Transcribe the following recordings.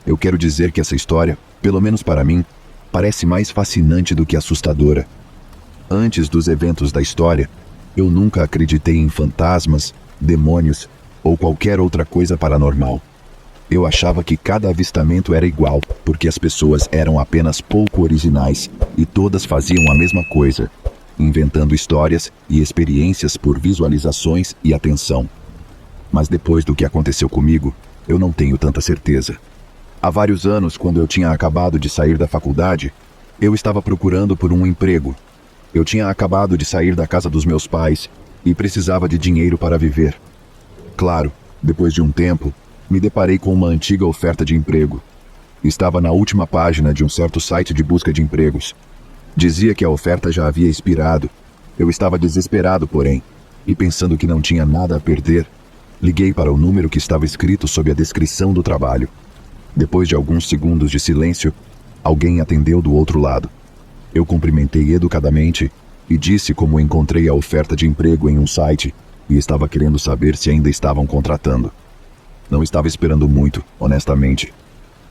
Eu quero dizer que essa história, pelo menos para mim, parece mais fascinante do que assustadora. Antes dos eventos da história, eu nunca acreditei em fantasmas, demônios ou qualquer outra coisa paranormal. Eu achava que cada avistamento era igual, porque as pessoas eram apenas pouco originais e todas faziam a mesma coisa, inventando histórias e experiências por visualizações e atenção. Mas depois do que aconteceu comigo, eu não tenho tanta certeza. Há vários anos, quando eu tinha acabado de sair da faculdade, eu estava procurando por um emprego. Eu tinha acabado de sair da casa dos meus pais e precisava de dinheiro para viver. Claro, depois de um tempo, me deparei com uma antiga oferta de emprego. Estava na última página de um certo site de busca de empregos. Dizia que a oferta já havia expirado. Eu estava desesperado, porém, e pensando que não tinha nada a perder, liguei para o número que estava escrito sob a descrição do trabalho. Depois de alguns segundos de silêncio, alguém atendeu do outro lado. Eu cumprimentei educadamente e disse como encontrei a oferta de emprego em um site e estava querendo saber se ainda estavam contratando. Não estava esperando muito, honestamente.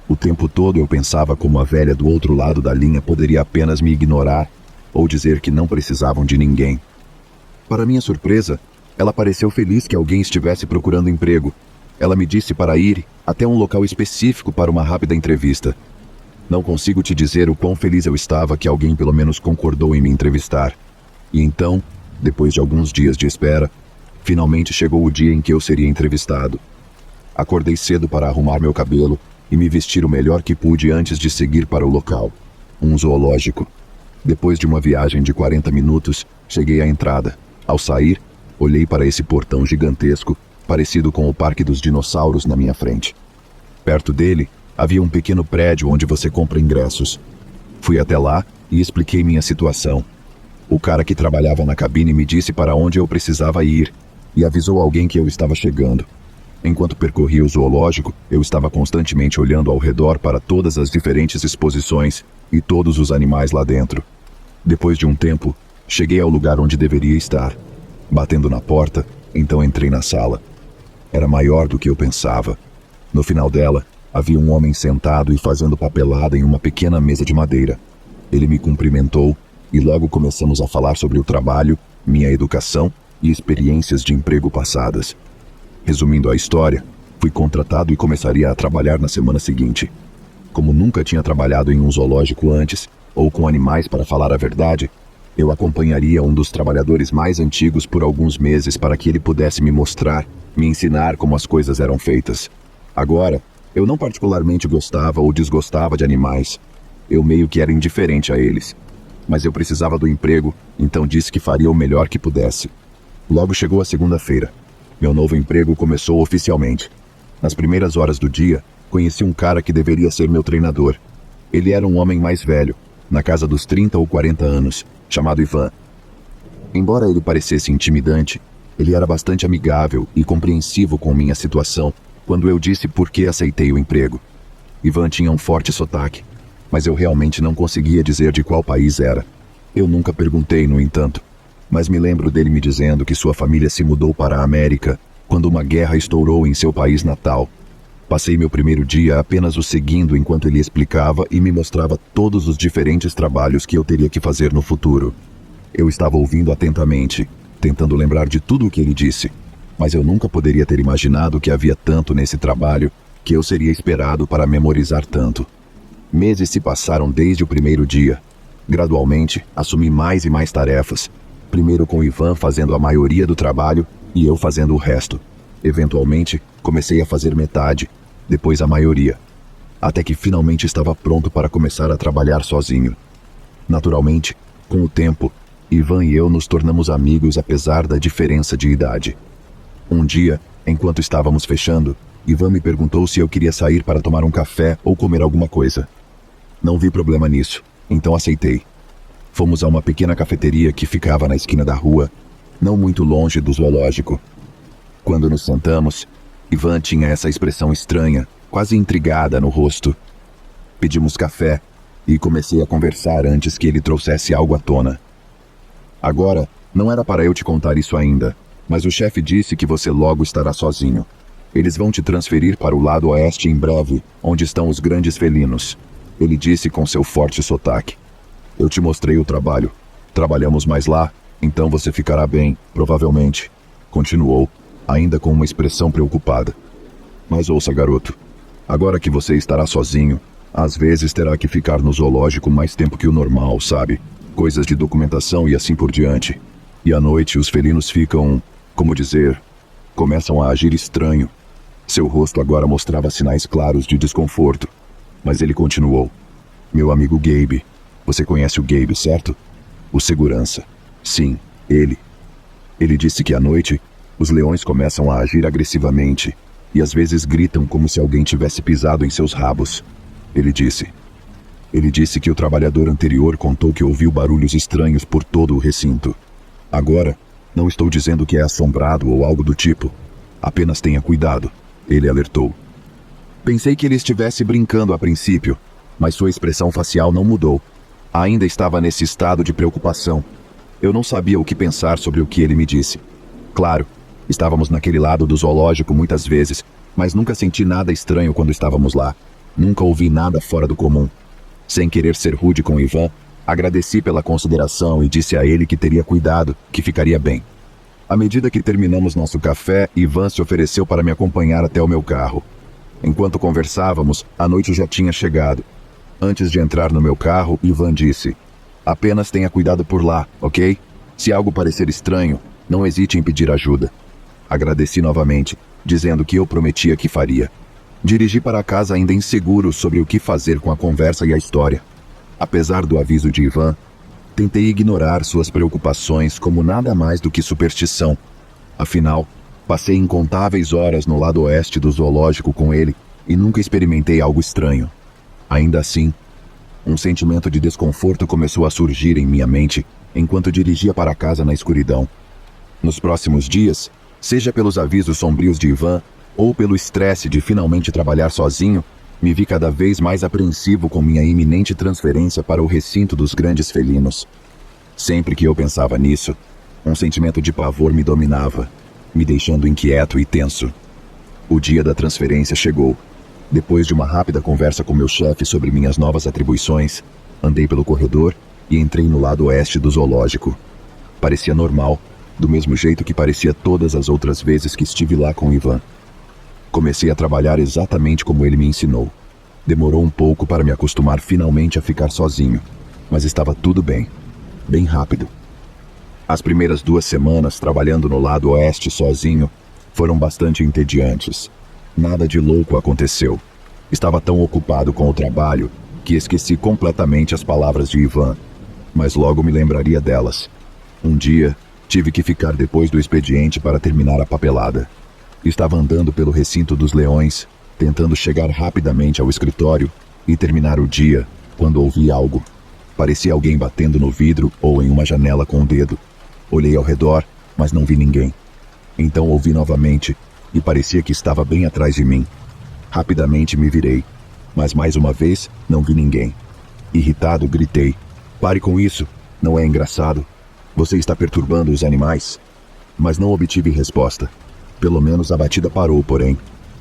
O tempo todo eu pensava como a velha do outro lado da linha poderia apenas me ignorar ou dizer que não precisavam de ninguém. Para minha surpresa, ela pareceu feliz que alguém estivesse procurando emprego. Ela me disse para ir até um local específico para uma rápida entrevista. Não consigo te dizer o quão feliz eu estava que alguém pelo menos concordou em me entrevistar. E então, depois de alguns dias de espera, finalmente chegou o dia em que eu seria entrevistado. Acordei cedo para arrumar meu cabelo e me vestir o melhor que pude antes de seguir para o local, um zoológico. Depois de uma viagem de 40 minutos, cheguei à entrada. Ao sair, olhei para esse portão gigantesco, parecido com o Parque dos Dinossauros na minha frente. Perto dele, havia um pequeno prédio onde você compra ingressos. Fui até lá e expliquei minha situação. O cara que trabalhava na cabine me disse para onde eu precisava ir e avisou alguém que eu estava chegando. Enquanto percorria o zoológico, eu estava constantemente olhando ao redor para todas as diferentes exposições e todos os animais lá dentro. Depois de um tempo, cheguei ao lugar onde deveria estar. Batendo na porta, então entrei na sala. Era maior do que eu pensava. No final dela, havia um homem sentado e fazendo papelada em uma pequena mesa de madeira. Ele me cumprimentou e logo começamos a falar sobre o trabalho, minha educação e experiências de emprego passadas. Resumindo a história, fui contratado e começaria a trabalhar na semana seguinte. Como nunca tinha trabalhado em um zoológico antes, ou com animais para falar a verdade, eu acompanharia um dos trabalhadores mais antigos por alguns meses para que ele pudesse me mostrar, me ensinar como as coisas eram feitas. Agora, eu não particularmente gostava ou desgostava de animais. Eu meio que era indiferente a eles. Mas eu precisava do emprego, então disse que faria o melhor que pudesse. Logo chegou a segunda-feira. Meu novo emprego começou oficialmente. Nas primeiras horas do dia, conheci um cara que deveria ser meu treinador. Ele era um homem mais velho, na casa dos 30 ou 40 anos, chamado Ivan. Embora ele parecesse intimidante, ele era bastante amigável e compreensivo com minha situação quando eu disse por que aceitei o emprego. Ivan tinha um forte sotaque, mas eu realmente não conseguia dizer de qual país era. Eu nunca perguntei, no entanto, mas me lembro dele me dizendo que sua família se mudou para a América quando uma guerra estourou em seu país natal. Passei meu primeiro dia apenas o seguindo enquanto ele explicava e me mostrava todos os diferentes trabalhos que eu teria que fazer no futuro. Eu estava ouvindo atentamente, tentando lembrar de tudo o que ele disse, mas eu nunca poderia ter imaginado que havia tanto nesse trabalho que eu seria esperado para memorizar tanto. Meses se passaram desde o primeiro dia. Gradualmente, assumi mais e mais tarefas. Primeiro com Ivan fazendo a maioria do trabalho e eu fazendo o resto. Eventualmente, comecei a fazer metade, depois a maioria. Até que finalmente estava pronto para começar a trabalhar sozinho. Naturalmente, com o tempo, Ivan e eu nos tornamos amigos apesar da diferença de idade. Um dia, enquanto estávamos fechando, Ivan me perguntou se eu queria sair para tomar um café ou comer alguma coisa. Não vi problema nisso, então aceitei. Fomos a uma pequena cafeteria que ficava na esquina da rua, não muito longe do zoológico. Quando nos sentamos, Ivan tinha essa expressão estranha, quase intrigada no rosto. Pedimos café e comecei a conversar antes que ele trouxesse algo à tona. Agora, não era para eu te contar isso ainda, mas o chefe disse que você logo estará sozinho. Eles vão te transferir para o lado oeste em breve, onde estão os grandes felinos. Ele disse com seu forte sotaque. Eu te mostrei o trabalho. Trabalhamos mais lá, então você ficará bem, provavelmente. Continuou, ainda com uma expressão preocupada. Mas ouça, garoto. Agora que você estará sozinho, às vezes terá que ficar no zoológico mais tempo que o normal, sabe? Coisas de documentação e assim por diante. E à noite os felinos ficam, como dizer, começam a agir estranho. Seu rosto agora mostrava sinais claros de desconforto. Mas ele continuou. Meu amigo Gabe. Você conhece o Gabe, certo? O segurança. Sim, ele. Ele disse que à noite, os leões começam a agir agressivamente e às vezes gritam como se alguém tivesse pisado em seus rabos. Ele disse que o trabalhador anterior contou que ouviu barulhos estranhos por todo o recinto. Agora, não estou dizendo que é assombrado ou algo do tipo. Apenas tenha cuidado, ele alertou. Pensei que ele estivesse brincando a princípio, mas sua expressão facial não mudou. Ainda estava nesse estado de preocupação. Eu não sabia o que pensar sobre o que ele me disse. Claro, estávamos naquele lado do zoológico muitas vezes, mas nunca senti nada estranho quando estávamos lá. Nunca ouvi nada fora do comum. Sem querer ser rude com Ivan, agradeci pela consideração e disse a ele que teria cuidado, que ficaria bem. À medida que terminamos nosso café, Ivan se ofereceu para me acompanhar até o meu carro. Enquanto conversávamos, a noite já tinha chegado. Antes de entrar no meu carro, Ivan disse: apenas tenha cuidado por lá, ok? Se algo parecer estranho, não hesite em pedir ajuda. Agradeci novamente, dizendo que eu prometia que faria. Dirigi para casa ainda inseguro sobre o que fazer com a conversa e a história. Apesar do aviso de Ivan, tentei ignorar suas preocupações como nada mais do que superstição. Afinal, passei incontáveis horas no lado oeste do zoológico com ele e nunca experimentei algo estranho. Ainda assim, um sentimento de desconforto começou a surgir em minha mente enquanto dirigia para casa na escuridão. Nos próximos dias, seja pelos avisos sombrios de Ivan ou pelo estresse de finalmente trabalhar sozinho, me vi cada vez mais apreensivo com minha iminente transferência para o recinto dos grandes felinos. Sempre que eu pensava nisso, um sentimento de pavor me dominava, me deixando inquieto e tenso. O dia da transferência chegou. Depois de uma rápida conversa com meu chefe sobre minhas novas atribuições, andei pelo corredor e entrei no lado oeste do zoológico. Parecia normal, do mesmo jeito que parecia todas as outras vezes que estive lá com Ivan. Comecei a trabalhar exatamente como ele me ensinou. Demorou um pouco para me acostumar finalmente a ficar sozinho, mas estava tudo bem, bem rápido. As primeiras 2 semanas trabalhando no lado oeste sozinho foram bastante entediantes. Nada de louco aconteceu. Estava tão ocupado com o trabalho que esqueci completamente as palavras de Ivan, mas logo me lembraria delas. Um dia, tive que ficar depois do expediente para terminar a papelada. Estava andando pelo recinto dos leões, tentando chegar rapidamente ao escritório e terminar o dia, quando ouvi algo. Parecia alguém batendo no vidro ou em uma janela com o dedo. Olhei ao redor, mas não vi ninguém. Então ouvi novamente, e parecia que estava bem atrás de mim. Rapidamente me virei, mas mais uma vez não vi ninguém. Irritado, gritei: pare com isso, não é engraçado. Você está perturbando os animais. Mas não obtive resposta. Pelo menos a batida parou, porém.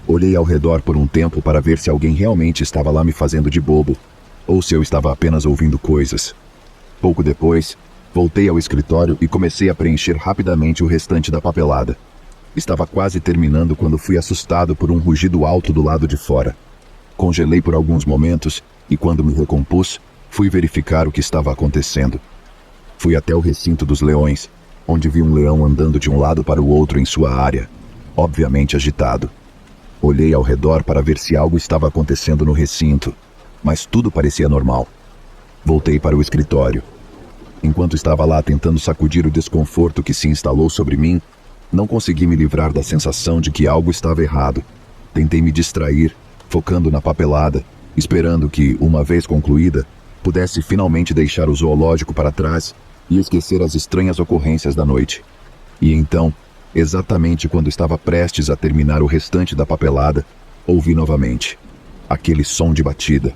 Olhei ao redor por um tempo para ver se alguém realmente estava lá me fazendo de bobo, ou se eu estava apenas ouvindo coisas. Pouco depois, voltei ao escritório e comecei a preencher rapidamente o restante da papelada. Estava quase terminando quando fui assustado por um rugido alto do lado de fora. Congelei por alguns momentos e, quando me recompus, fui verificar o que estava acontecendo. Fui até o recinto dos leões, onde vi um leão andando de um lado para o outro em sua área, obviamente agitado. Olhei ao redor para ver se algo estava acontecendo no recinto, mas tudo parecia normal. Voltei para o escritório. Enquanto estava lá tentando sacudir o desconforto que se instalou sobre mim, não consegui me livrar da sensação de que algo estava errado. Tentei me distrair, focando na papelada, esperando que, uma vez concluída, pudesse finalmente deixar o zoológico para trás e esquecer as estranhas ocorrências da noite. E então, exatamente quando estava prestes a terminar o restante da papelada, ouvi novamente aquele som de batida.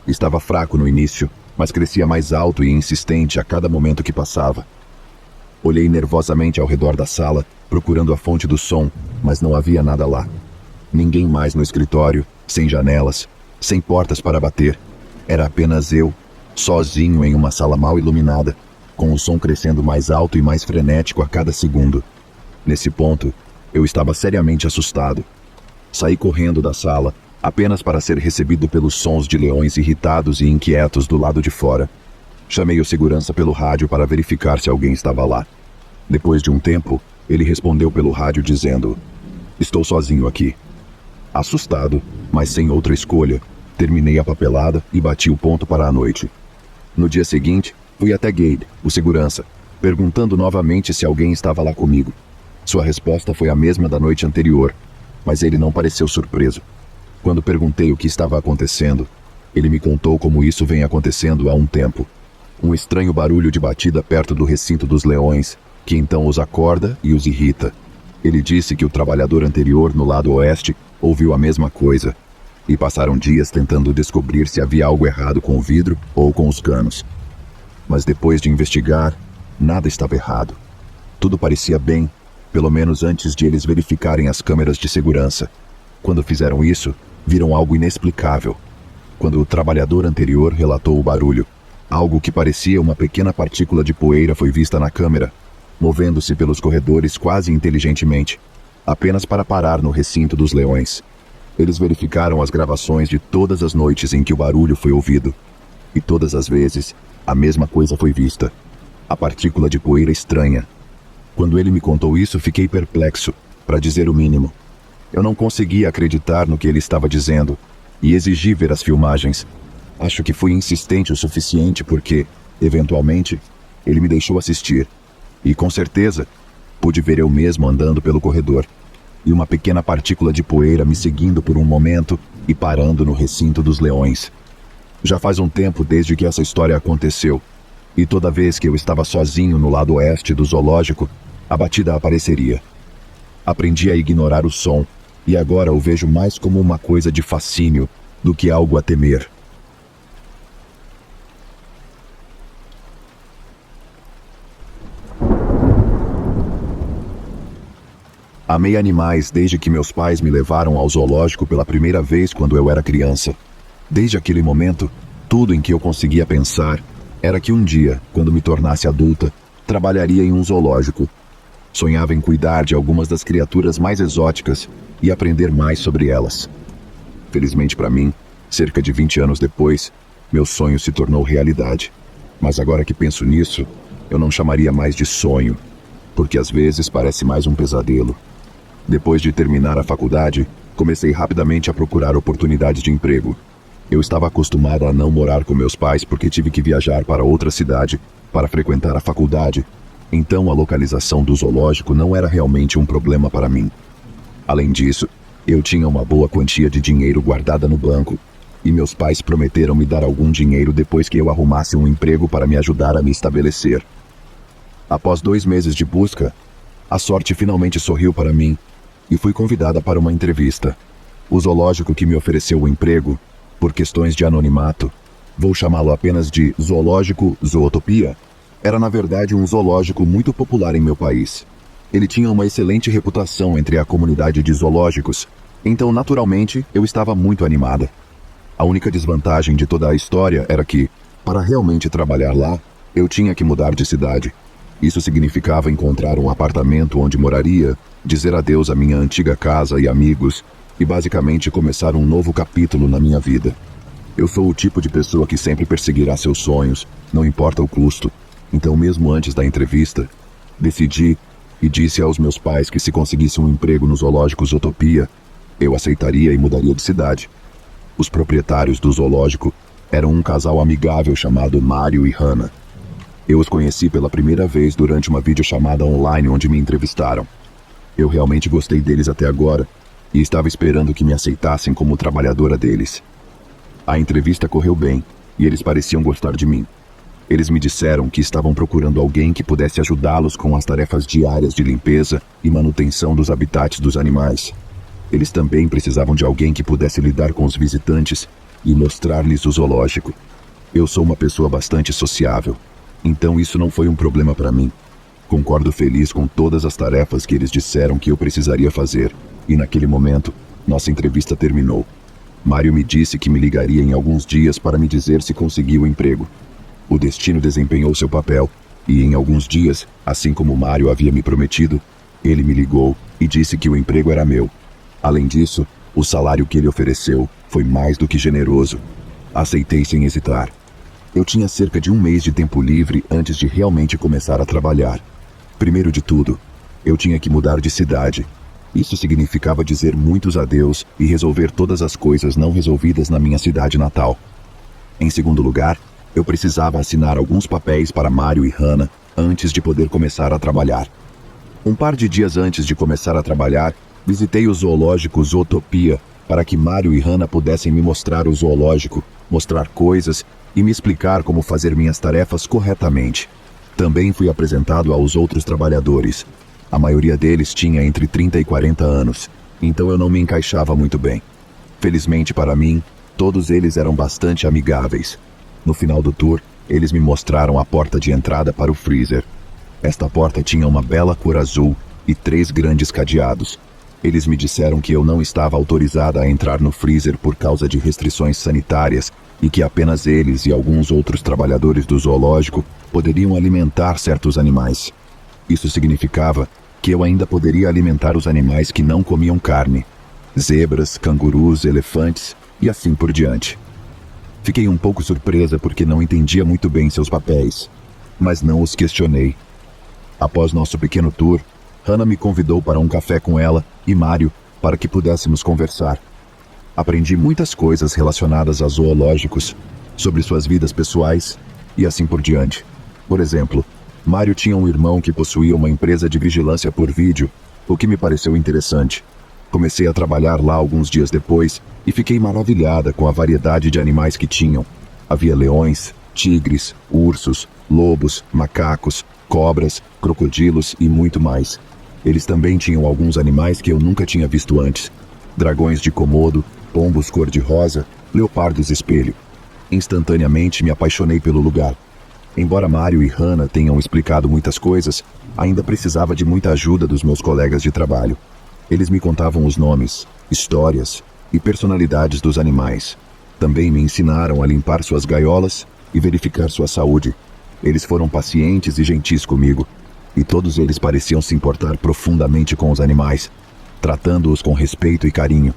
Estava fraco no início, mas crescia mais alto e insistente a cada momento que passava. Olhei nervosamente ao redor da sala, procurando a fonte do som, mas não havia nada lá. Ninguém mais no escritório, sem janelas, sem portas para bater. Era apenas eu, sozinho em uma sala mal iluminada, com o som crescendo mais alto e mais frenético a cada segundo. Nesse ponto, eu estava seriamente assustado. Saí correndo da sala, apenas para ser recebido pelos sons de leões irritados e inquietos do lado de fora. Chamei o segurança pelo rádio para verificar se alguém estava lá. Depois de um tempo, ele respondeu pelo rádio dizendo: "Estou sozinho aqui." Assustado, mas sem outra escolha, terminei a papelada e bati o ponto para a noite. No dia seguinte, fui até Gabe, o segurança, perguntando novamente se alguém estava lá comigo. Sua resposta foi a mesma da noite anterior, mas ele não pareceu surpreso. Quando perguntei o que estava acontecendo, ele me contou como isso vem acontecendo há um tempo. Um estranho barulho de batida perto do recinto dos leões, que então os acorda e os irrita. Ele disse que o trabalhador anterior no lado oeste ouviu a mesma coisa, e passaram dias tentando descobrir se havia algo errado com o vidro ou com os canos. Mas depois de investigar, nada estava errado. Tudo parecia bem, pelo menos antes de eles verificarem as câmeras de segurança. Quando fizeram isso, viram algo inexplicável. Quando o trabalhador anterior relatou o barulho, algo que parecia uma pequena partícula de poeira foi vista na câmera, movendo-se pelos corredores quase inteligentemente, apenas para parar no recinto dos leões. Eles verificaram as gravações de todas as noites em que o barulho foi ouvido. E todas as vezes, a mesma coisa foi vista. A partícula de poeira estranha. Quando ele me contou isso, fiquei perplexo, para dizer o mínimo. Eu não conseguia acreditar no que ele estava dizendo, e exigi ver as filmagens. Acho que fui insistente o suficiente porque, eventualmente, ele me deixou assistir. E, com certeza, pude ver eu mesmo andando pelo corredor, e uma pequena partícula de poeira me seguindo por um momento e parando no recinto dos leões. Já faz um tempo desde que essa história aconteceu, e toda vez que eu estava sozinho no lado oeste do zoológico, a batida apareceria. Aprendi a ignorar o som, e agora o vejo mais como uma coisa de fascínio do que algo a temer. Amei animais desde que meus pais me levaram ao zoológico pela primeira vez quando eu era criança. Desde aquele momento, tudo em que eu conseguia pensar era que um dia, quando me tornasse adulta, trabalharia em um zoológico. Sonhava em cuidar de algumas das criaturas mais exóticas e aprender mais sobre elas. Felizmente para mim, cerca de 20 anos depois, meu sonho se tornou realidade. Mas agora que penso nisso, eu não chamaria mais de sonho, porque às vezes parece mais um pesadelo. Depois de terminar a faculdade, comecei rapidamente a procurar oportunidades de emprego. Eu estava acostumado a não morar com meus pais porque tive que viajar para outra cidade para frequentar a faculdade, então a localização do zoológico não era realmente um problema para mim. Além disso, eu tinha uma boa quantia de dinheiro guardada no banco, e meus pais prometeram me dar algum dinheiro depois que eu arrumasse um emprego para me ajudar a me estabelecer. Após 2 meses de busca, a sorte finalmente sorriu para mim, e fui convidada para uma entrevista. O zoológico que me ofereceu o emprego, por questões de anonimato, vou chamá-lo apenas de Zoológico Zootopia, era na verdade um zoológico muito popular em meu país. Ele tinha uma excelente reputação entre a comunidade de zoológicos, então naturalmente eu estava muito animada. A única desvantagem de toda a história era que, para realmente trabalhar lá, eu tinha que mudar de cidade. Isso significava encontrar um apartamento onde moraria, dizer adeus à minha antiga casa e amigos, e basicamente começar um novo capítulo na minha vida. Eu sou o tipo de pessoa que sempre perseguirá seus sonhos, não importa o custo. Então, mesmo antes da entrevista, decidi e disse aos meus pais que se conseguisse um emprego no zoológico Zootopia, eu aceitaria e mudaria de cidade. Os proprietários do zoológico eram um casal amigável chamado Mário e Hannah. Eu os conheci pela primeira vez durante uma videochamada online onde me entrevistaram. Eu realmente gostei deles até agora e estava esperando que me aceitassem como trabalhadora deles. A entrevista correu bem e eles pareciam gostar de mim. Eles me disseram que estavam procurando alguém que pudesse ajudá-los com as tarefas diárias de limpeza e manutenção dos habitats dos animais. Eles também precisavam de alguém que pudesse lidar com os visitantes e mostrar-lhes o zoológico. Eu sou uma pessoa bastante sociável, então isso não foi um problema para mim. Concordo feliz com todas as tarefas que eles disseram que eu precisaria fazer, e naquele momento, Nossa entrevista terminou. Mário me disse que me ligaria em alguns dias para me dizer se conseguiu o emprego. O destino desempenhou seu papel, e em alguns dias, assim como Mário havia me prometido, ele me ligou e disse que o emprego era meu. Além disso, o salário que ele ofereceu foi mais do que generoso. Aceitei sem hesitar. Eu tinha cerca de um mês de tempo livre antes de realmente começar a trabalhar. Primeiro de tudo, eu tinha que mudar de cidade. Isso significava dizer muitos adeus e resolver todas as coisas não resolvidas na minha cidade natal. Em segundo lugar, eu precisava assinar alguns papéis para Mário e Hannah antes de poder começar a trabalhar. Um par de dias antes de começar a trabalhar, visitei o zoológico Zootopia para que Mário e Hannah pudessem me mostrar o zoológico, mostrar coisas e me explicar como fazer minhas tarefas corretamente. Também fui apresentado aos outros trabalhadores. A maioria deles tinha entre 30 e 40 anos, então eu não me encaixava muito bem. Felizmente para mim, todos eles eram bastante amigáveis. No final do tour, eles me mostraram a porta de entrada para o freezer. Esta porta tinha uma bela cor azul e 3 grandes cadeados. Eles me disseram que eu não estava autorizada a entrar no freezer por causa de restrições sanitárias e que apenas eles e alguns outros trabalhadores do zoológico poderiam alimentar certos animais. Isso significava que eu ainda poderia alimentar os animais que não comiam carne. Zebras, cangurus, elefantes e assim por diante. Fiquei um pouco surpresa porque não entendia muito bem seus papéis, mas não os questionei. Após nosso pequeno tour, Hannah me convidou para um café com ela e Mário para que pudéssemos conversar. Aprendi muitas coisas relacionadas a zoológicos, sobre suas vidas pessoais e assim por diante. Por exemplo, Mário tinha um irmão que possuía uma empresa de vigilância por vídeo, o que me pareceu interessante. Comecei a trabalhar lá alguns dias depois e fiquei maravilhada com a variedade de animais que tinham. Havia leões, tigres, ursos, lobos, macacos, cobras, crocodilos e muito mais. Eles também tinham alguns animais que eu nunca tinha visto antes. Dragões de Komodo, pombos cor-de-rosa, leopardos espelho. Instantaneamente me apaixonei pelo lugar. Embora Mário e Hannah tenham explicado muitas coisas, ainda precisava de muita ajuda dos meus colegas de trabalho. Eles me contavam os nomes, histórias e personalidades dos animais. Também me ensinaram a limpar suas gaiolas e verificar sua saúde. Eles foram pacientes e gentis comigo, e todos eles pareciam se importar profundamente com os animais, tratando-os com respeito e carinho.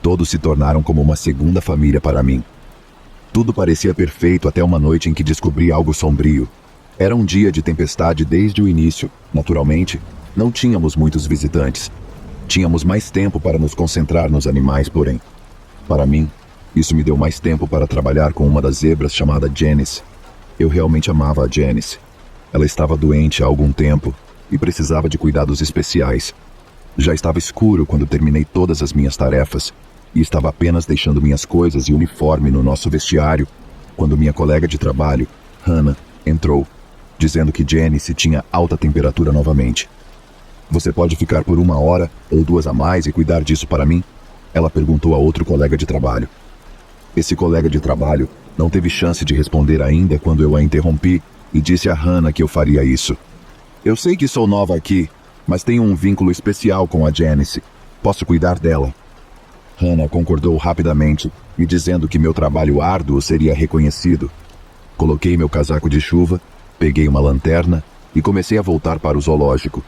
Todos se tornaram como uma segunda família para mim. Tudo parecia perfeito até uma noite em que descobri algo sombrio. Era um dia de tempestade desde o início. Naturalmente, não tínhamos muitos visitantes. Tínhamos mais tempo para nos concentrar nos animais, porém. Para mim, isso me deu mais tempo para trabalhar com uma das zebras chamada Janice. Eu realmente amava a Janice. Ela estava doente há algum tempo e precisava de cuidados especiais. Já estava escuro quando terminei todas as minhas tarefas e estava apenas deixando minhas coisas e uniforme no nosso vestiário, quando minha colega de trabalho, Hannah, entrou, dizendo que Janice tinha alta temperatura novamente. "Você pode ficar por 1 hora ou 2 a mais e cuidar disso para mim?" Ela perguntou a outro colega de trabalho. Esse colega de trabalho não teve chance de responder ainda quando eu a interrompi e disse a Hannah que eu faria isso. "Eu sei que sou nova aqui, mas tenho um vínculo especial com a Janice. Posso cuidar dela." Hannah concordou rapidamente, me dizendo que meu trabalho árduo seria reconhecido. Coloquei meu casaco de chuva, peguei uma lanterna e comecei a voltar para o zoológico.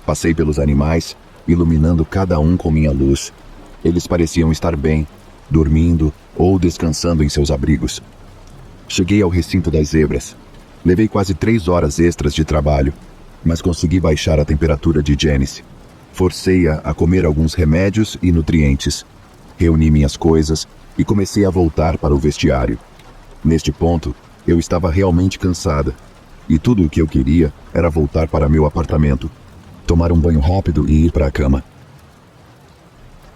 Passei pelos animais, iluminando cada um com minha luz. Eles pareciam estar bem, dormindo ou descansando em seus abrigos. Cheguei ao recinto das zebras. Levei quase 3 horas extras de trabalho, mas consegui baixar a temperatura de Janice. Forcei-a a comer alguns remédios e nutrientes. Reuni minhas coisas e comecei a voltar para o vestiário. Neste ponto, eu estava realmente cansada, e tudo o que eu queria era voltar para meu apartamento, tomar um banho rápido e ir para a cama.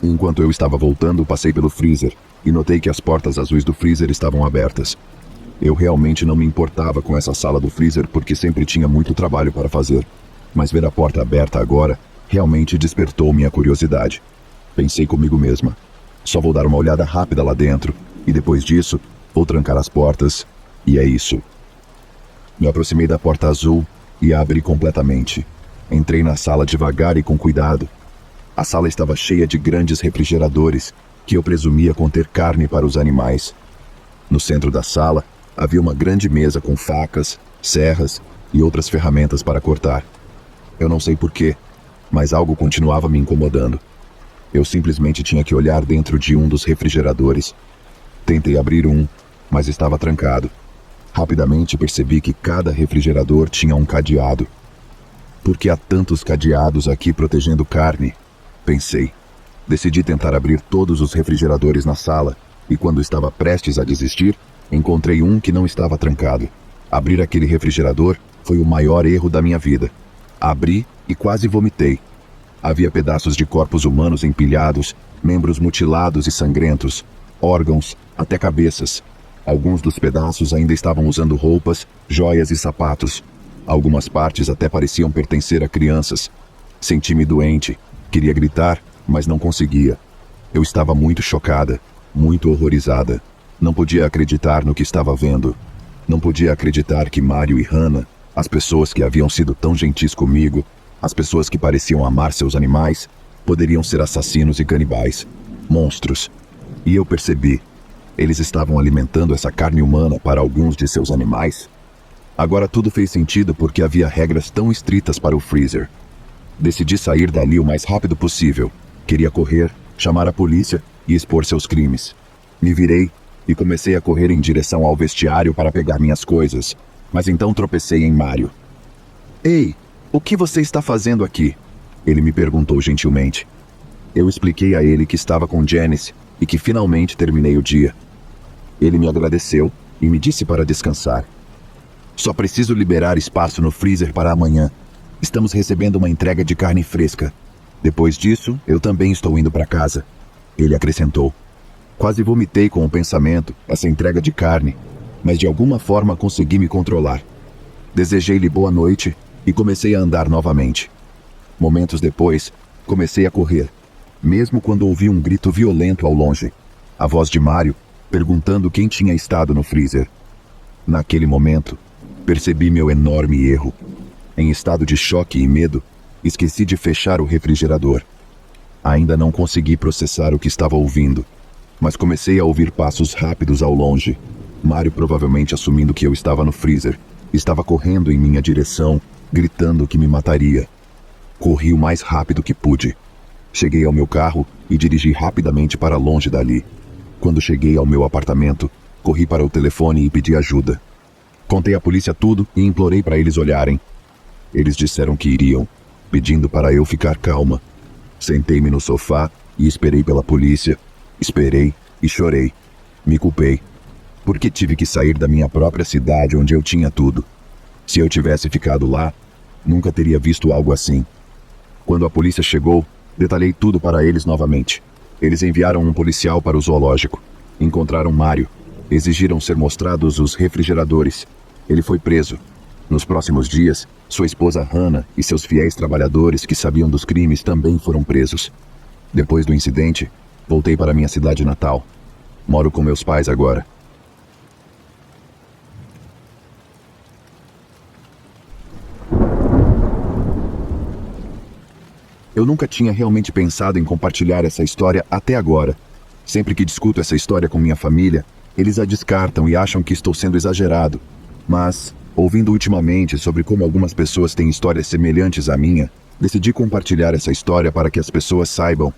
Enquanto eu estava voltando, passei pelo freezer e notei que as portas azuis do freezer estavam abertas. Eu realmente não me importava com essa sala do freezer porque sempre tinha muito trabalho para fazer, mas ver a porta aberta agora realmente despertou minha curiosidade. Pensei comigo mesma: só vou dar uma olhada rápida lá dentro, e depois disso, vou trancar as portas, e é isso. Me aproximei da porta azul e a abri completamente. Entrei na sala devagar e com cuidado. A sala estava cheia de grandes refrigeradores, que eu presumia conter carne para os animais. No centro da sala, havia uma grande mesa com facas, serras e outras ferramentas para cortar. Eu não sei porquê, mas algo continuava me incomodando. Eu simplesmente tinha que olhar dentro de um dos refrigeradores. Tentei abrir um, mas estava trancado. Rapidamente percebi que cada refrigerador tinha um cadeado. Por que há tantos cadeados aqui protegendo carne? Pensei. Decidi tentar abrir todos os refrigeradores na sala, e quando estava prestes a desistir, encontrei um que não estava trancado. Abrir aquele refrigerador foi o maior erro da minha vida. Abri e quase vomitei. Havia pedaços de corpos humanos empilhados, membros mutilados e sangrentos, órgãos, até cabeças. Alguns dos pedaços ainda estavam usando roupas, joias e sapatos. Algumas partes até pareciam pertencer a crianças. Senti-me doente. Queria gritar, mas não conseguia. Eu estava muito chocada, muito horrorizada. Não podia acreditar no que estava vendo. Não podia acreditar que Mário e Hannah, as pessoas que haviam sido tão gentis comigo, as pessoas que pareciam amar seus animais, poderiam ser assassinos e canibais, monstros. E eu percebi, eles estavam alimentando essa carne humana para alguns de seus animais. Agora tudo fez sentido porque havia regras tão estritas para o freezer. Decidi sair dali o mais rápido possível. Queria correr, chamar a polícia e expor seus crimes. Me virei e comecei a correr em direção ao vestiário para pegar minhas coisas, mas então tropecei em Mário. "Ei, o que você está fazendo aqui?" Ele me perguntou gentilmente. Eu expliquei a ele que estava com Janice e que finalmente terminei o dia. Ele me agradeceu e me disse para descansar. "Só preciso liberar espaço no freezer para amanhã. Estamos recebendo uma entrega de carne fresca. Depois disso, eu também estou indo para casa." Ele acrescentou. Quase vomitei com o pensamento, essa entrega de carne, mas de alguma forma consegui me controlar. Desejei-lhe boa noite e comecei a andar novamente. Momentos depois, comecei a correr, mesmo quando ouvi um grito violento ao longe. A voz de Mário, perguntando quem tinha estado no freezer. Naquele momento, percebi meu enorme erro. Em estado de choque e medo, esqueci de fechar o refrigerador. Ainda não consegui processar o que estava ouvindo, mas comecei a ouvir passos rápidos ao longe. Mário, provavelmente assumindo que eu estava no freezer, estava correndo em minha direção, gritando que me mataria. Corri o mais rápido que pude. Cheguei ao meu carro e dirigi rapidamente para longe dali. Quando cheguei ao meu apartamento, corri para o telefone e pedi ajuda. Contei à polícia tudo e implorei para eles olharem. Eles disseram que iriam, pedindo para eu ficar calma. Sentei-me no sofá e esperei pela polícia. Esperei e chorei. Me culpei. Porque tive que sair da minha própria cidade onde eu tinha tudo. Se eu tivesse ficado lá, nunca teria visto algo assim. Quando a polícia chegou, detalhei tudo para eles novamente. Eles enviaram um policial para o zoológico. Encontraram Mário. Exigiram ser mostrados os refrigeradores. Ele foi preso. Nos próximos dias, sua esposa Hannah e seus fiéis trabalhadores que sabiam dos crimes também foram presos. Depois do incidente, voltei para minha cidade natal. Moro com meus pais agora. Eu nunca tinha realmente pensado em compartilhar essa história até agora. Sempre que discuto essa história com minha família, eles a descartam e acham que estou sendo exagerado. Mas, ouvindo ultimamente sobre como algumas pessoas têm histórias semelhantes à minha, decidi compartilhar essa história para que as pessoas saibam.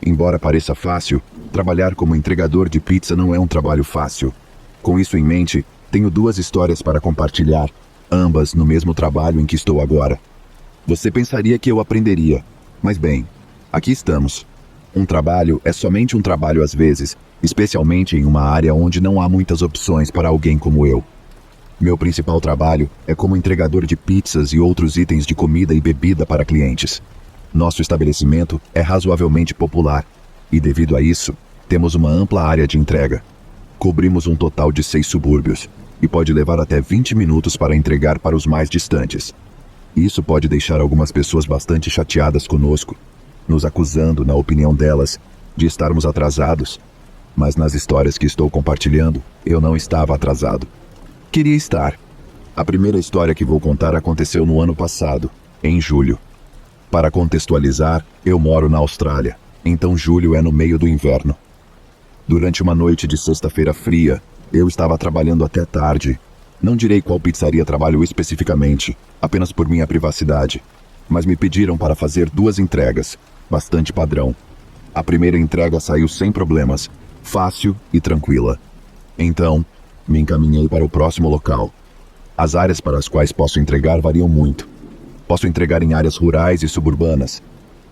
Embora pareça fácil, trabalhar como entregador de pizza não é um trabalho fácil. Com isso em mente, tenho 2 histórias para compartilhar, ambas no mesmo trabalho em que estou agora. Você pensaria que eu aprenderia, mas bem, aqui estamos. Um trabalho é somente um trabalho às vezes, especialmente em uma área onde não há muitas opções para alguém como eu. Meu principal trabalho é como entregador de pizzas e outros itens de comida e bebida para clientes. Nosso estabelecimento é razoavelmente popular e, devido a isso, temos uma ampla área de entrega. Cobrimos um total de 6 subúrbios e pode levar até 20 minutos para entregar para os mais distantes. Isso pode deixar algumas pessoas bastante chateadas conosco, nos acusando, na opinião delas, de estarmos atrasados. Mas nas histórias que estou compartilhando, eu não estava atrasado. Queria estar. A primeira história que vou contar aconteceu no ano passado, em julho. Para contextualizar, eu moro na Austrália, então julho é no meio do inverno. Durante uma noite de sexta-feira fria, eu estava trabalhando até tarde. Não direi qual pizzaria trabalho especificamente, apenas por minha privacidade. Mas me pediram para fazer 2 entregas, bastante padrão. A primeira entrega saiu sem problemas, fácil e tranquila. Então, me encaminhei para o próximo local. As áreas para as quais posso entregar variam muito. Posso entregar em áreas rurais e suburbanas.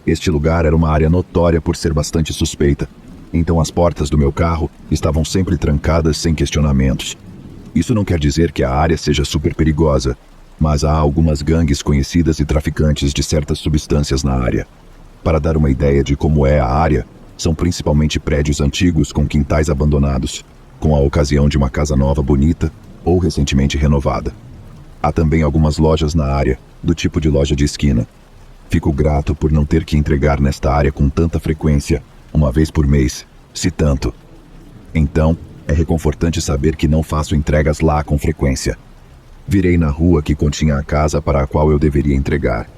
Este lugar era uma área notória por ser bastante suspeita. Então as portas do meu carro estavam sempre trancadas sem questionamentos. Isso não quer dizer que a área seja super perigosa, mas há algumas gangues conhecidas e traficantes de certas substâncias na área. Para dar uma ideia de como é a área, são principalmente prédios antigos com quintais abandonados, com a ocasião de uma casa nova bonita ou recentemente renovada. Há também algumas lojas na área, do tipo de loja de esquina. Fico grato por não ter que entregar nesta área com tanta frequência, uma vez por mês, se tanto. Então, é reconfortante saber que não faço entregas lá com frequência. Virei na rua que continha a casa para a qual eu deveria entregar.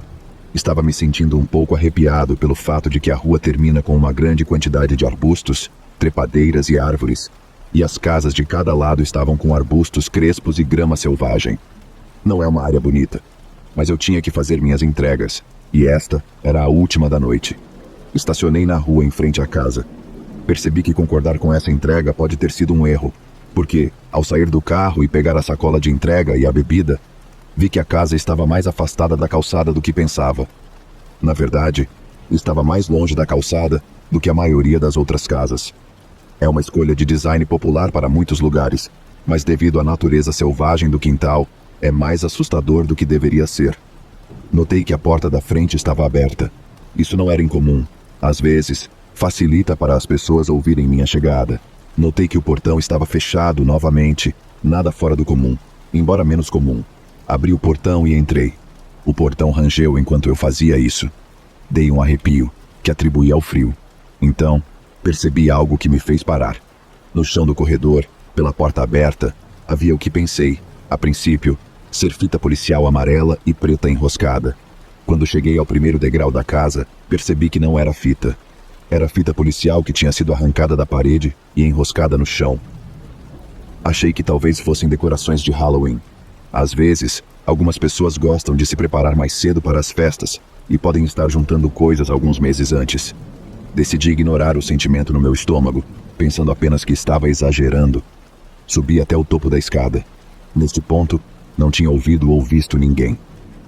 Estava me sentindo um pouco arrepiado pelo fato de que a rua termina com uma grande quantidade de arbustos, trepadeiras e árvores, e as casas de cada lado estavam com arbustos crespos e grama selvagem. Não é uma área bonita, mas eu tinha que fazer minhas entregas, e esta era a última da noite. Estacionei na rua em frente à casa. Percebi que concordar com essa entrega pode ter sido um erro, porque, ao sair do carro e pegar a sacola de entrega e a bebida, vi que a casa estava mais afastada da calçada do que pensava. Na verdade, estava mais longe da calçada do que a maioria das outras casas. É uma escolha de design popular para muitos lugares, mas devido à natureza selvagem do quintal, é mais assustador do que deveria ser. Notei que a porta da frente estava aberta. Isso não era incomum. Às vezes, facilita para as pessoas ouvirem minha chegada. Notei que o portão estava fechado novamente, nada fora do comum, embora menos comum. Abri o portão e entrei. O portão rangeu enquanto eu fazia isso. Dei um arrepio, que atribuí ao frio. Então, percebi algo que me fez parar. No chão do corredor, pela porta aberta, havia o que pensei, a princípio, ser fita policial amarela e preta enroscada. Quando cheguei ao primeiro degrau da casa, percebi que não era fita. Era fita policial que tinha sido arrancada da parede e enroscada no chão. Achei que talvez fossem decorações de Halloween. Às vezes, algumas pessoas gostam de se preparar mais cedo para as festas e podem estar juntando coisas alguns meses antes. Decidi ignorar o sentimento no meu estômago, pensando apenas que estava exagerando. Subi até o topo da escada. Neste ponto, não tinha ouvido ou visto ninguém.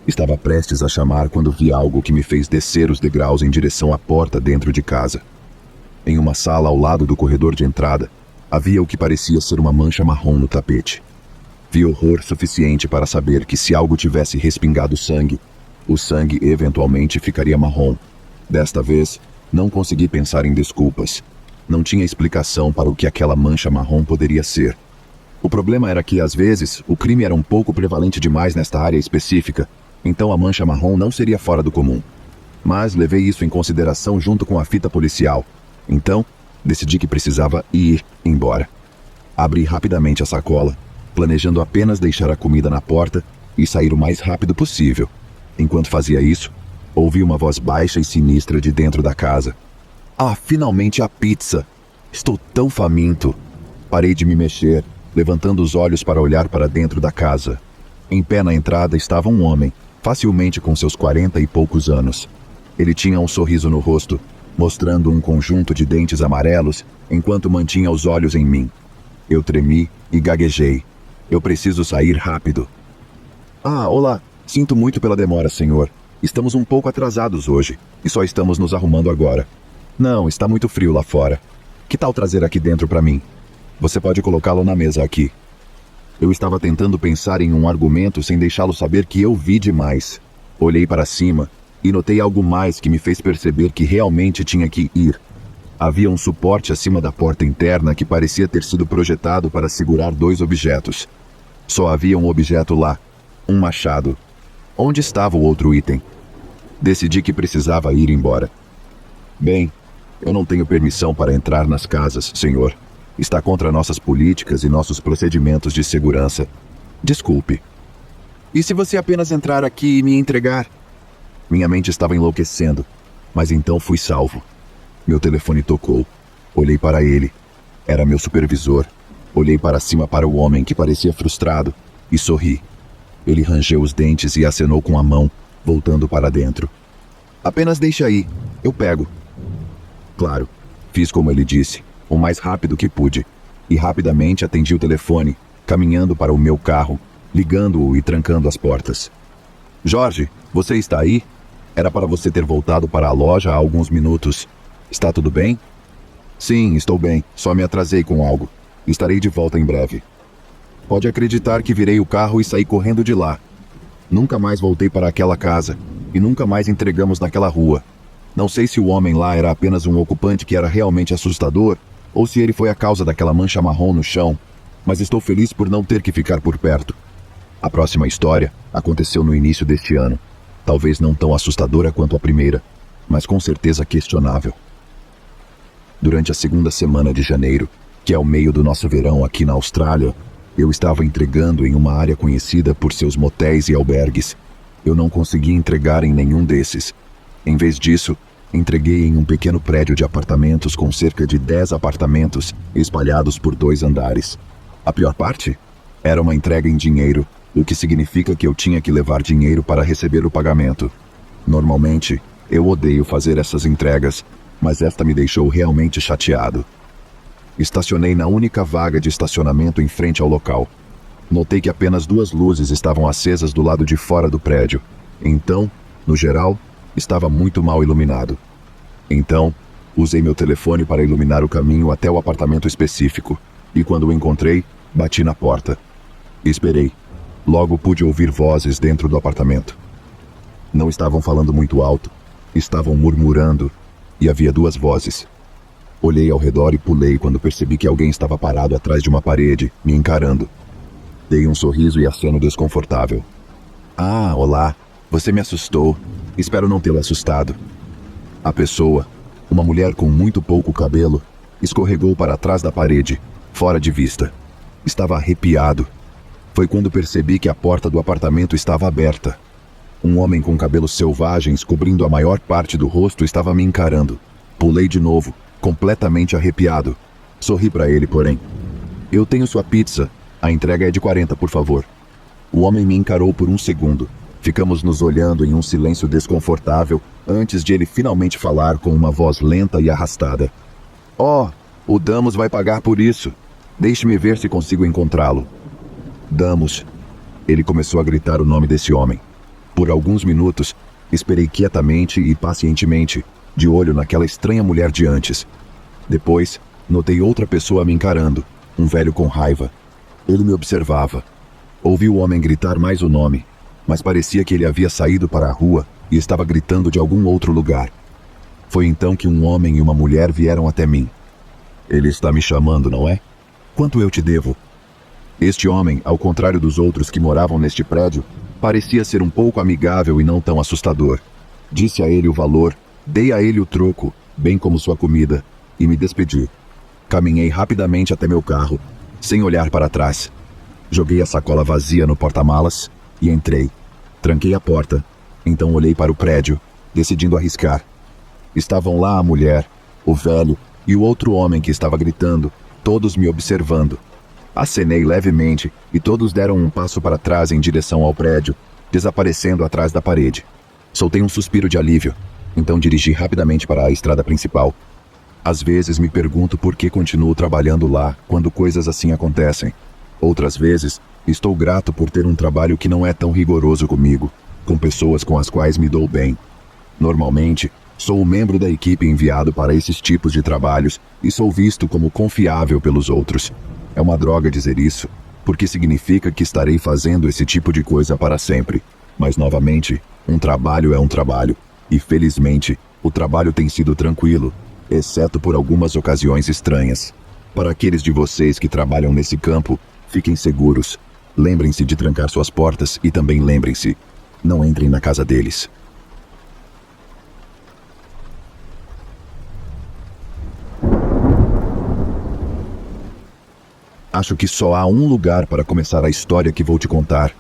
Estava prestes a chamar quando vi algo que me fez descer os degraus em direção à porta dentro de casa. Em uma sala ao lado do corredor de entrada, havia o que parecia ser uma mancha marrom no tapete. Vi horror suficiente para saber que se algo tivesse respingado sangue, o sangue eventualmente ficaria marrom. Desta vez, não consegui pensar em desculpas. Não tinha explicação para o que aquela mancha marrom poderia ser. O problema era que, às vezes, o crime era um pouco prevalente demais nesta área específica, então a mancha marrom não seria fora do comum. Mas levei isso em consideração junto com a fita policial. Então, decidi que precisava ir embora. Abri rapidamente a sacola, planejando apenas deixar a comida na porta e sair o mais rápido possível. Enquanto fazia isso, ouvi uma voz baixa e sinistra de dentro da casa. Ah, finalmente a pizza! Estou tão faminto! Parei de me mexer, levantando os olhos para olhar para dentro da casa. Em pé na entrada estava um homem, facilmente com seus 40 e poucos anos. Ele tinha um sorriso no rosto, mostrando um conjunto de dentes amarelos, enquanto mantinha os olhos em mim. Eu tremi e gaguejei. Eu preciso sair rápido. Ah, olá. Sinto muito pela demora, senhor. Estamos um pouco atrasados hoje, e só estamos nos arrumando agora. Não, está muito frio lá fora. Que tal trazer aqui dentro para mim? Você pode colocá-lo na mesa aqui. Eu estava tentando pensar em um argumento sem deixá-lo saber que eu vi demais. Olhei para cima e notei algo mais que me fez perceber que realmente tinha que ir. Havia um suporte acima da porta interna que parecia ter sido projetado para segurar 2 objetos. Só havia um objeto lá, um machado. Onde estava o outro item? Decidi que precisava ir embora. Bem, eu não tenho permissão para entrar nas casas, senhor. Está contra nossas políticas e nossos procedimentos de segurança. Desculpe. E se você apenas entrar aqui e me entregar? Minha mente estava enlouquecendo, mas então fui salvo. Meu telefone tocou. Olhei para ele. Era meu supervisor. Olhei para cima para o homem que parecia frustrado e sorri. Ele rangeu os dentes e acenou com a mão, voltando para dentro. Apenas deixe aí, eu pego. Claro, fiz como ele disse, o mais rápido que pude, e rapidamente atendi o telefone, caminhando para o meu carro, ligando-o e trancando as portas. Jorge, você está aí? Era para você ter voltado para a loja há alguns minutos. Está tudo bem? Sim, estou bem, só me atrasei com algo. Estarei de volta em breve. Pode acreditar que virei o carro e saí correndo de lá. Nunca mais voltei para aquela casa, e nunca mais entregamos naquela rua. Não sei se o homem lá era apenas um ocupante que era realmente assustador, ou se ele foi a causa daquela mancha marrom no chão, mas estou feliz por não ter que ficar por perto. A próxima história aconteceu no início deste ano. Talvez não tão assustadora quanto a primeira, mas com certeza questionável. Durante a segunda semana de janeiro, que é o meio do nosso verão aqui na Austrália, eu estava entregando em uma área conhecida por seus motéis e albergues. Eu não consegui entregar em nenhum desses. Em vez disso, entreguei em um pequeno prédio de apartamentos com cerca de 10 apartamentos espalhados por 2 andares. A pior parte? Era uma entrega em dinheiro, o que significa que eu tinha que levar dinheiro para receber o pagamento. Normalmente, eu odeio fazer essas entregas, mas esta me deixou realmente chateado. Estacionei na única vaga de estacionamento em frente ao local. Notei que apenas 2 luzes estavam acesas do lado de fora do prédio. Então, no geral, estava muito mal iluminado. Então, usei meu telefone para iluminar o caminho até o apartamento específico, e quando o encontrei, bati na porta. Esperei. Logo pude ouvir vozes dentro do apartamento. Não estavam falando muito alto, estavam murmurando, e havia 2 vozes. Olhei ao redor e pulei quando percebi que alguém estava parado atrás de uma parede, me encarando. Dei um sorriso e aceno desconfortável. Ah, olá. Você me assustou. Espero não tê-lo assustado. A pessoa, uma mulher com muito pouco cabelo, escorregou para trás da parede, fora de vista. Estava arrepiado. Foi quando percebi que a porta do apartamento estava aberta. Um homem com cabelos selvagens cobrindo a maior parte do rosto estava me encarando. Pulei de novo, completamente arrepiado. Sorri para ele, porém. Eu tenho sua pizza. A entrega é de 40, por favor. O homem me encarou por um segundo. Ficamos nos olhando em um silêncio desconfortável antes de ele finalmente falar com uma voz lenta e arrastada. Oh, o Damos vai pagar por isso. Deixe-me ver se consigo encontrá-lo. Damos. Ele começou a gritar o nome desse homem. Por alguns minutos, esperei quietamente e pacientemente, de olho naquela estranha mulher de antes. Depois, notei outra pessoa me encarando, um velho com raiva. Ele me observava. Ouvi o homem gritar mais o nome, mas parecia que ele havia saído para a rua e estava gritando de algum outro lugar. Foi então que um homem e uma mulher vieram até mim. Ele está me chamando, não é? Quanto eu te devo? Este homem, ao contrário dos outros que moravam neste prédio, parecia ser um pouco amigável e não tão assustador. Disse a ele o valor, dei a ele o troco, bem como sua comida, e me despedi. Caminhei rapidamente até meu carro, sem olhar para trás. Joguei a sacola vazia no porta-malas e entrei. Tranquei a porta, então olhei para o prédio, decidindo arriscar. Estavam lá a mulher, o velho e o outro homem que estava gritando, todos me observando. Acenei levemente e todos deram um passo para trás em direção ao prédio, desaparecendo atrás da parede. Soltei um suspiro de alívio, então dirigi rapidamente para a estrada principal. Às vezes me pergunto por que continuo trabalhando lá quando coisas assim acontecem. Outras vezes, estou grato por ter um trabalho que não é tão rigoroso comigo, com pessoas com as quais me dou bem. Normalmente, sou o membro da equipe enviado para esses tipos de trabalhos e sou visto como confiável pelos outros. É uma droga dizer isso, porque significa que estarei fazendo esse tipo de coisa para sempre. Mas, novamente, um trabalho é um trabalho. E, felizmente, o trabalho tem sido tranquilo, exceto por algumas ocasiões estranhas. Para aqueles de vocês que trabalham nesse campo, fiquem seguros. Lembrem-se de trancar suas portas e também lembrem-se, não entrem na casa deles. Acho que só há um lugar para começar a história que vou te contar.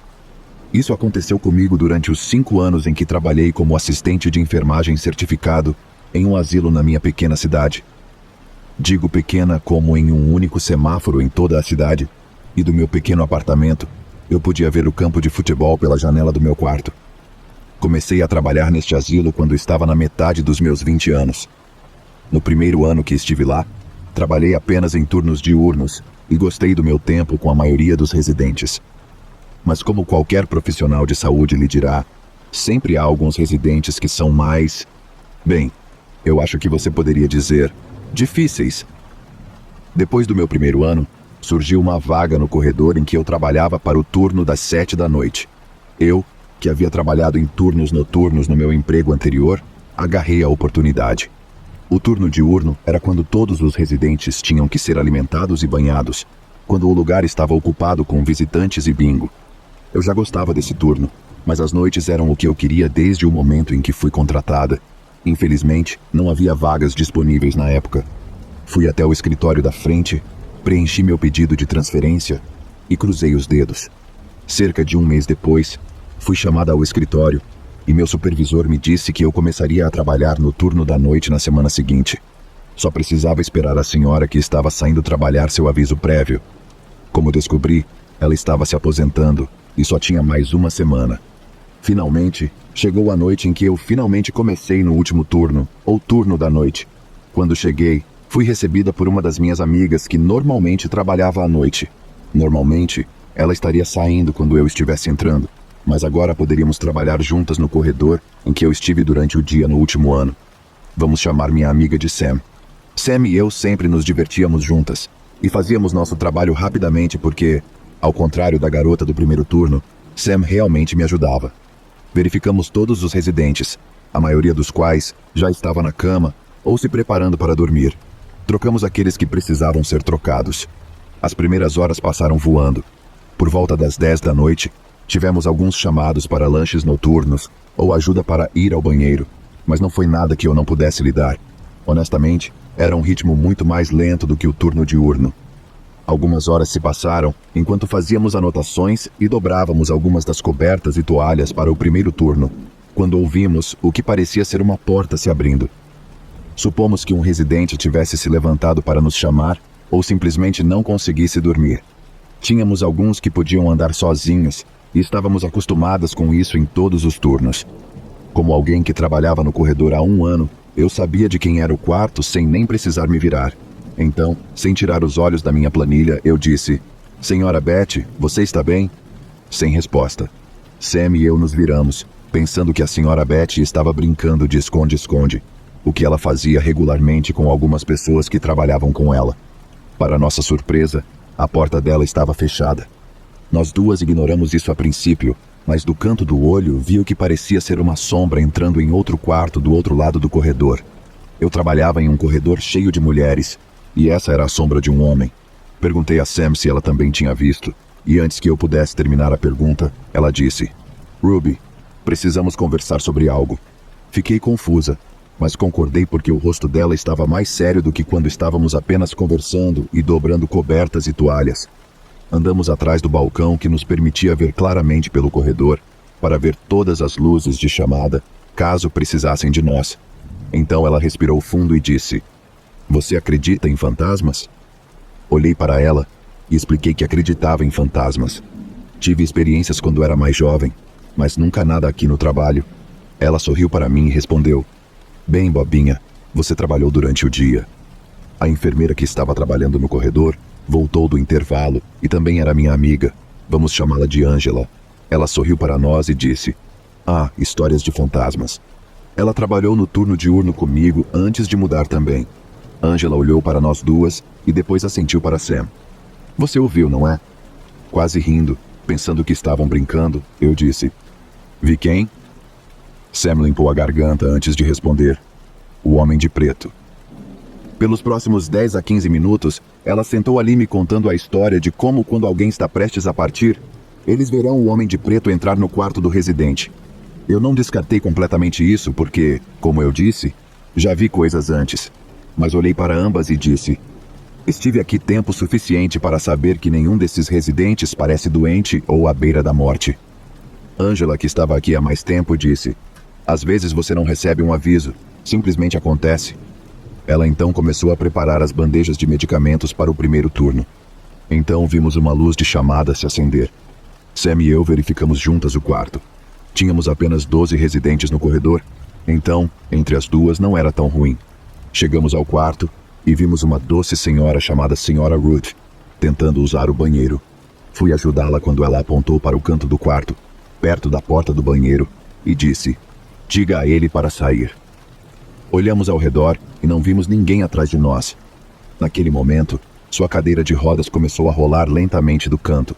Isso aconteceu comigo durante os 5 anos em que trabalhei como assistente de enfermagem certificado em um asilo na minha pequena cidade. Digo pequena como em um único semáforo em toda a cidade, e do meu pequeno apartamento, eu podia ver o campo de futebol pela janela do meu quarto. Comecei a trabalhar neste asilo quando estava na metade dos meus 20 anos. No primeiro ano que estive lá, trabalhei apenas em turnos diurnos e gostei do meu tempo com a maioria dos residentes. Mas como qualquer profissional de saúde lhe dirá, sempre há alguns residentes que são mais... Bem, eu acho que você poderia dizer, difíceis. Depois do meu primeiro ano, surgiu uma vaga no corredor em que eu trabalhava para o turno das 7 da noite. Eu, que havia trabalhado em turnos noturnos no meu emprego anterior, agarrei a oportunidade. O turno diurno era quando todos os residentes tinham que ser alimentados e banhados, quando o lugar estava ocupado com visitantes e bingo. Eu já gostava desse turno, mas as noites eram o que eu queria desde o momento em que fui contratada. Infelizmente, não havia vagas disponíveis na época. Fui até o escritório da frente, preenchi meu pedido de transferência e cruzei os dedos. Cerca de um mês depois, fui chamada ao escritório e meu supervisor me disse que eu começaria a trabalhar no turno da noite na semana seguinte. Só precisava esperar a senhora que estava saindo trabalhar seu aviso prévio. Como descobri, ela estava se aposentando e só tinha mais uma semana. Finalmente, chegou a noite em que eu finalmente comecei no último turno, ou turno da noite. Quando cheguei, fui recebida por uma das minhas amigas que normalmente trabalhava à noite. Normalmente, ela estaria saindo quando eu estivesse entrando, mas agora poderíamos trabalhar juntas no corredor em que eu estive durante o dia no último ano. Vamos chamar minha amiga de Sam. Sam e eu sempre nos divertíamos juntas, e fazíamos nosso trabalho rapidamente porque, ao contrário da garota do primeiro turno, Sam realmente me ajudava. Verificamos todos os residentes, a maioria dos quais já estava na cama ou se preparando para dormir. Trocamos aqueles que precisavam ser trocados. As primeiras horas passaram voando. Por volta das 10 da noite, tivemos alguns chamados para lanches noturnos ou ajuda para ir ao banheiro, mas não foi nada que eu não pudesse lidar. Honestamente, era um ritmo muito mais lento do que o turno diurno. Algumas horas se passaram enquanto fazíamos anotações e dobrávamos algumas das cobertas e toalhas para o primeiro turno, quando ouvimos o que parecia ser uma porta se abrindo. Supomos que um residente tivesse se levantado para nos chamar ou simplesmente não conseguisse dormir. Tínhamos alguns que podiam andar sozinhos e estávamos acostumadas com isso em todos os turnos. Como alguém que trabalhava no corredor há 1 ano, eu sabia de quem era o quarto sem nem precisar me virar. Então, sem tirar os olhos da minha planilha, eu disse, Senhora Beth, você está bem? Sem resposta. Sam e eu nos viramos, pensando que a Senhora Beth estava brincando de esconde-esconde, o que ela fazia regularmente com algumas pessoas que trabalhavam com ela. Para nossa surpresa, a porta dela estava fechada. Nós duas ignoramos isso a princípio, mas do canto do olho vi o que parecia ser uma sombra entrando em outro quarto do outro lado do corredor. Eu trabalhava em um corredor cheio de mulheres, e essa era a sombra de um homem. Perguntei a Sam se ela também tinha visto, e antes que eu pudesse terminar a pergunta, ela disse, Ruby, precisamos conversar sobre algo. Fiquei confusa, mas concordei porque o rosto dela estava mais sério do que quando estávamos apenas conversando e dobrando cobertas e toalhas. Andamos atrás do balcão que nos permitia ver claramente pelo corredor, para ver todas as luzes de chamada, caso precisassem de nós. Então ela respirou fundo e disse, Você acredita em fantasmas? Olhei para ela e expliquei que acreditava em fantasmas. Tive experiências quando era mais jovem, mas nunca nada aqui no trabalho. Ela sorriu para mim e respondeu, Bem, bobinha, você trabalhou durante o dia. A enfermeira que estava trabalhando no corredor voltou do intervalo e também era minha amiga. Vamos chamá-la de Angela. Ela sorriu para nós e disse, histórias de fantasmas. Ela trabalhou no turno diurno comigo antes de mudar também. Angela olhou para nós duas e depois assentiu para Sam. Você ouviu, não é? Quase rindo, pensando que estavam brincando, eu disse, Vi quem? Sam limpou a garganta antes de responder, O Homem de Preto. Pelos próximos 10 a 15 minutos, ela sentou ali me contando a história de como, quando alguém está prestes a partir, eles verão o Homem de Preto entrar no quarto do residente. Eu não descartei completamente isso porque, como eu disse, já vi coisas antes. Mas olhei para ambas e disse, estive aqui tempo suficiente para saber que nenhum desses residentes parece doente ou à beira da morte. Angela, que estava aqui há mais tempo, disse: "Às vezes você não recebe um aviso, simplesmente acontece." Ela então começou a preparar as bandejas de medicamentos para o primeiro turno. Então vimos uma luz de chamada se acender. Sam e eu verificamos juntas o quarto. Tínhamos apenas 12 residentes no corredor, então, entre as duas não era tão ruim. Chegamos ao quarto e vimos uma doce senhora chamada Sra. Ruth, tentando usar o banheiro. Fui ajudá-la quando ela apontou para o canto do quarto, perto da porta do banheiro, e disse: "Diga a ele para sair." Olhamos ao redor e não vimos ninguém atrás de nós. Naquele momento, sua cadeira de rodas começou a rolar lentamente do canto.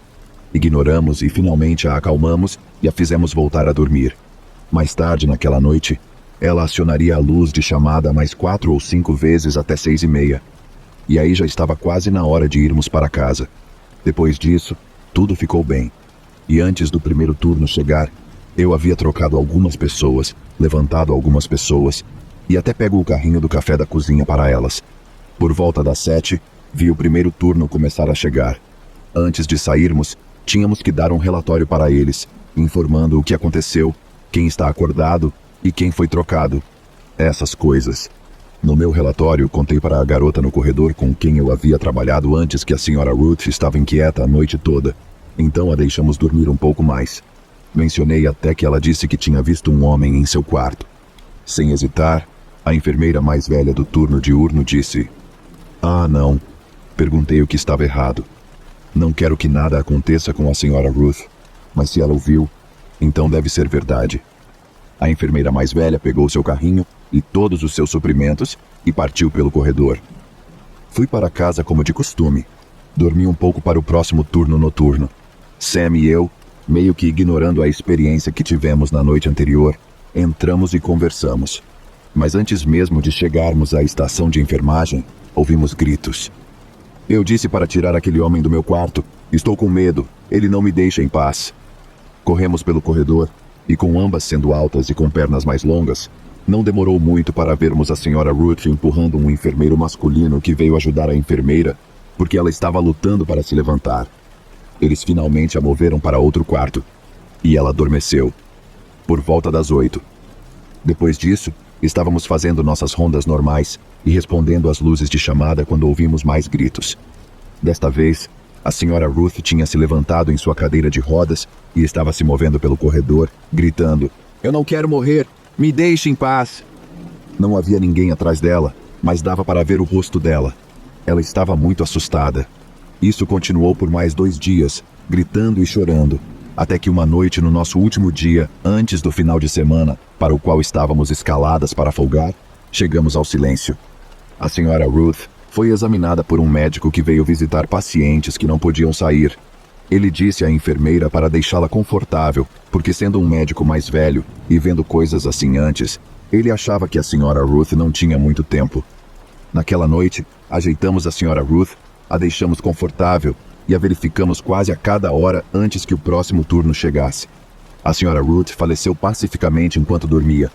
Ignoramos e finalmente a acalmamos e a fizemos voltar a dormir. Mais tarde naquela noite, ela acionaria a luz de chamada mais 4 ou 5 vezes até 6:30. E aí já estava quase na hora de irmos para casa. Depois disso, tudo ficou bem. E antes do primeiro turno chegar, eu havia trocado algumas pessoas, levantado algumas pessoas e até pego o carrinho do café da cozinha para elas. Por volta das 7, vi o primeiro turno começar a chegar. Antes de sairmos, tínhamos que dar um relatório para eles, informando o que aconteceu, quem está acordado e quem foi trocado. Essas coisas. No meu relatório, contei para a garota no corredor com quem eu havia trabalhado antes que a Sra. Ruth estava inquieta a noite toda. Então a deixamos dormir um pouco mais. Mencionei até que ela disse que tinha visto um homem em seu quarto. Sem hesitar, a enfermeira mais velha do turno diurno disse: "Ah, não." Perguntei o que estava errado. "Não quero que nada aconteça com a Sra. Ruth, mas se ela o viu, então deve ser verdade." A enfermeira mais velha pegou seu carrinho e todos os seus suprimentos e partiu pelo corredor. Fui para casa como de costume. Dormi um pouco para o próximo turno noturno. Sam e eu, meio que ignorando a experiência que tivemos na noite anterior, entramos e conversamos. Mas antes mesmo de chegarmos à estação de enfermagem, ouvimos gritos. Eu disse para tirar aquele homem do meu quarto. "Estou com medo, ele não me deixa em paz." Corremos pelo corredor, e com ambas sendo altas e com pernas mais longas, não demorou muito para vermos a Sra. Ruth empurrando um enfermeiro masculino que veio ajudar a enfermeira, porque ela estava lutando para se levantar. Eles finalmente a moveram para outro quarto, e ela adormeceu. Por volta das 8. Depois disso, estávamos fazendo nossas rondas normais e respondendo às luzes de chamada quando ouvimos mais gritos. Desta vez, a Sra. Ruth tinha se levantado em sua cadeira de rodas e estava se movendo pelo corredor, gritando: "Eu não quero morrer! Me deixe em paz!" Não havia ninguém atrás dela, mas dava para ver o rosto dela. Ela estava muito assustada. Isso continuou por mais 2 dias, gritando e chorando, até que uma noite no nosso último dia, antes do final de semana, para o qual estávamos escaladas para folgar, chegamos ao silêncio. A Sra. Ruth foi examinada por um médico que veio visitar pacientes que não podiam sair. Ele disse à enfermeira para deixá-la confortável, porque sendo um médico mais velho e vendo coisas assim antes, ele achava que a Sra. Ruth não tinha muito tempo. Naquela noite, ajeitamos a Sra. Ruth, a deixamos confortável e a verificamos quase a cada hora antes que o próximo turno chegasse. A Sra. Ruth faleceu pacificamente enquanto dormia.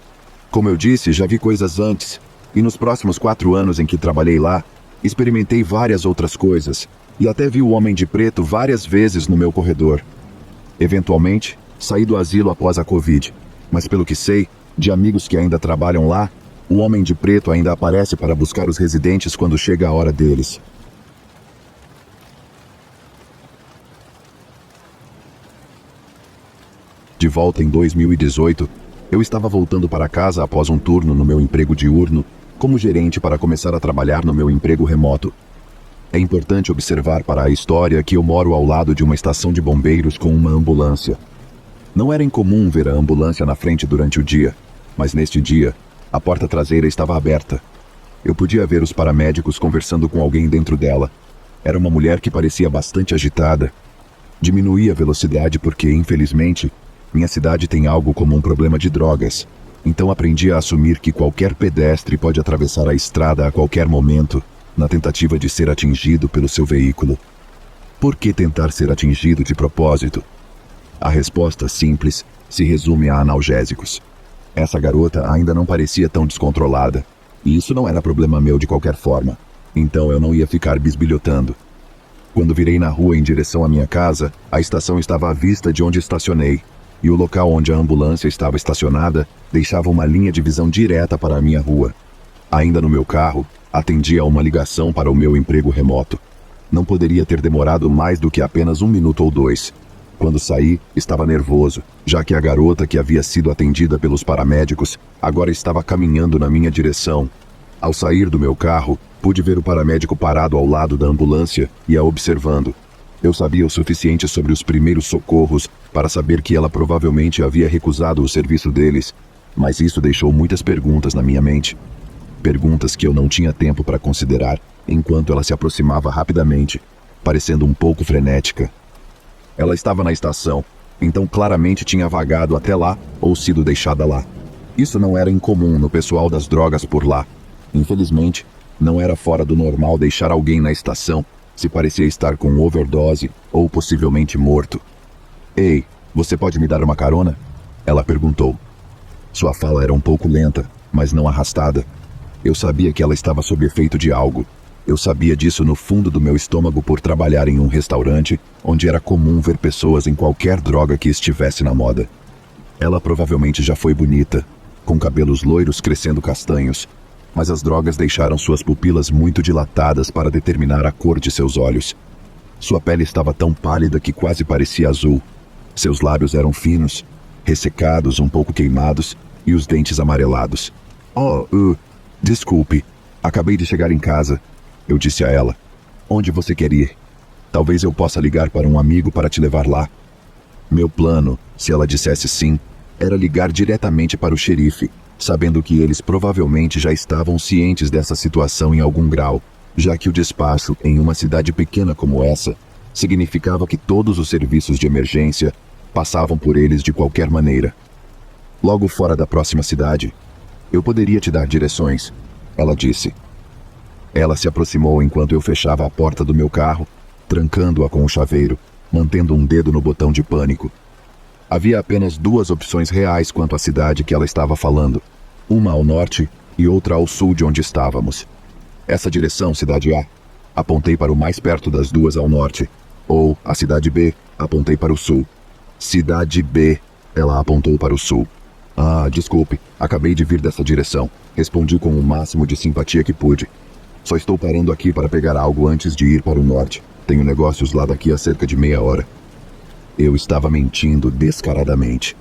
Como eu disse, já vi coisas antes, e nos próximos 4 anos em que trabalhei lá, experimentei várias outras coisas, e até vi o Homem de Preto várias vezes no meu corredor. Eventualmente, saí do asilo após a Covid, mas pelo que sei, de amigos que ainda trabalham lá, o Homem de Preto ainda aparece para buscar os residentes quando chega a hora deles. De volta em 2018, eu estava voltando para casa após um turno no meu emprego diurno, como gerente para começar a trabalhar no meu emprego remoto. É importante observar para a história que eu moro ao lado de uma estação de bombeiros com uma ambulância. Não era incomum ver a ambulância na frente durante o dia, mas neste dia, a porta traseira estava aberta. Eu podia ver os paramédicos conversando com alguém dentro dela. Era uma mulher que parecia bastante agitada. Diminuí a velocidade porque, infelizmente, minha cidade tem algo como um problema de drogas. Então aprendi a assumir que qualquer pedestre pode atravessar a estrada a qualquer momento, na tentativa de ser atingido pelo seu veículo. Por que tentar ser atingido de propósito? A resposta simples se resume a analgésicos. Essa garota ainda não parecia tão descontrolada, e isso não era problema meu de qualquer forma, então eu não ia ficar bisbilhotando. Quando virei na rua em direção à minha casa, a estação estava à vista de onde estacionei. e o local onde a ambulância estava estacionada deixava uma linha de visão direta para a minha rua. Ainda no meu carro, atendia a uma ligação para o meu emprego remoto. Não poderia ter demorado mais do que apenas 1 minuto ou 2. Quando saí, estava nervoso, já que a garota que havia sido atendida pelos paramédicos agora estava caminhando na minha direção. Ao sair do meu carro, pude ver o paramédico parado ao lado da ambulância e a observando. Eu sabia o suficiente sobre os primeiros socorros para saber que ela provavelmente havia recusado o serviço deles, mas isso deixou muitas perguntas na minha mente. Perguntas que eu não tinha tempo para considerar enquanto ela se aproximava rapidamente, parecendo um pouco frenética. Ela estava na estação, então claramente tinha vagado até lá ou sido deixada lá. Isso não era incomum no pessoal das drogas por lá. Infelizmente, não era fora do normal deixar alguém na estação se parecia estar com overdose ou possivelmente morto. "Ei, você pode me dar uma carona?" ela perguntou. Sua fala era um pouco lenta, mas não arrastada. Eu sabia que ela estava sob efeito de algo. Eu sabia disso no fundo do meu estômago por trabalhar em um restaurante onde era comum ver pessoas em qualquer droga que estivesse na moda. Ela provavelmente já foi bonita, com cabelos loiros crescendo castanhos, mas as drogas deixaram suas pupilas muito dilatadas para determinar a cor de seus olhos. Sua pele estava tão pálida que quase parecia azul. Seus lábios eram finos, ressecados, um pouco queimados, e os dentes amarelados. Desculpe, acabei de chegar em casa", eu disse a ela. "Onde você quer ir? Talvez eu possa ligar para um amigo para te levar lá." Meu plano, se ela dissesse sim, era ligar diretamente para o xerife, sabendo que eles provavelmente já estavam cientes dessa situação em algum grau, já que o despacho em uma cidade pequena como essa significava que todos os serviços de emergência passavam por eles de qualquer maneira. "Logo fora da próxima cidade, eu poderia te dar direções", ela disse. Ela se aproximou enquanto eu fechava a porta do meu carro, trancando-a com o chaveiro, mantendo um dedo no botão de pânico. Havia apenas 2 opções reais quanto à cidade que ela estava falando, uma ao norte e outra ao sul de onde estávamos. "Essa direção, cidade A", apontei para o mais perto das 2 ao norte, ou a cidade B, apontei para o sul. "Cidade B", ela apontou para o sul. Desculpe, acabei de vir dessa direção", respondi com o máximo de simpatia que pude. "Só estou parando aqui para pegar algo antes de ir para o norte. Tenho negócios lá daqui a cerca de meia hora." Eu estava mentindo descaradamente,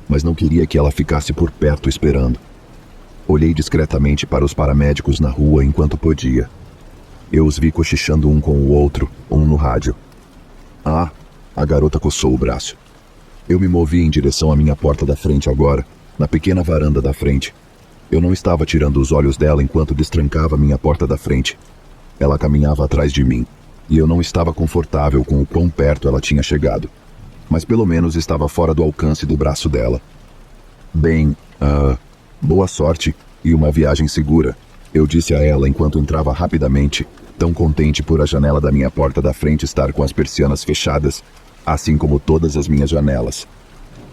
mas não queria que ela ficasse por perto esperando. Olhei discretamente para os paramédicos na rua enquanto podia. Eu os vi cochichando um com o outro, um no rádio. A garota coçou o braço. Eu me movi em direção à minha porta da frente agora, na pequena varanda da frente. Eu não estava tirando os olhos dela enquanto destrancava minha porta da frente. Ela caminhava atrás de mim, e eu não estava confortável com o quão perto ela tinha chegado. Mas pelo menos estava fora do alcance do braço dela. "Bem, boa sorte e uma viagem segura", eu disse a ela enquanto entrava rapidamente, tão contente por a janela da minha porta da frente estar com as persianas fechadas, assim como todas as minhas janelas.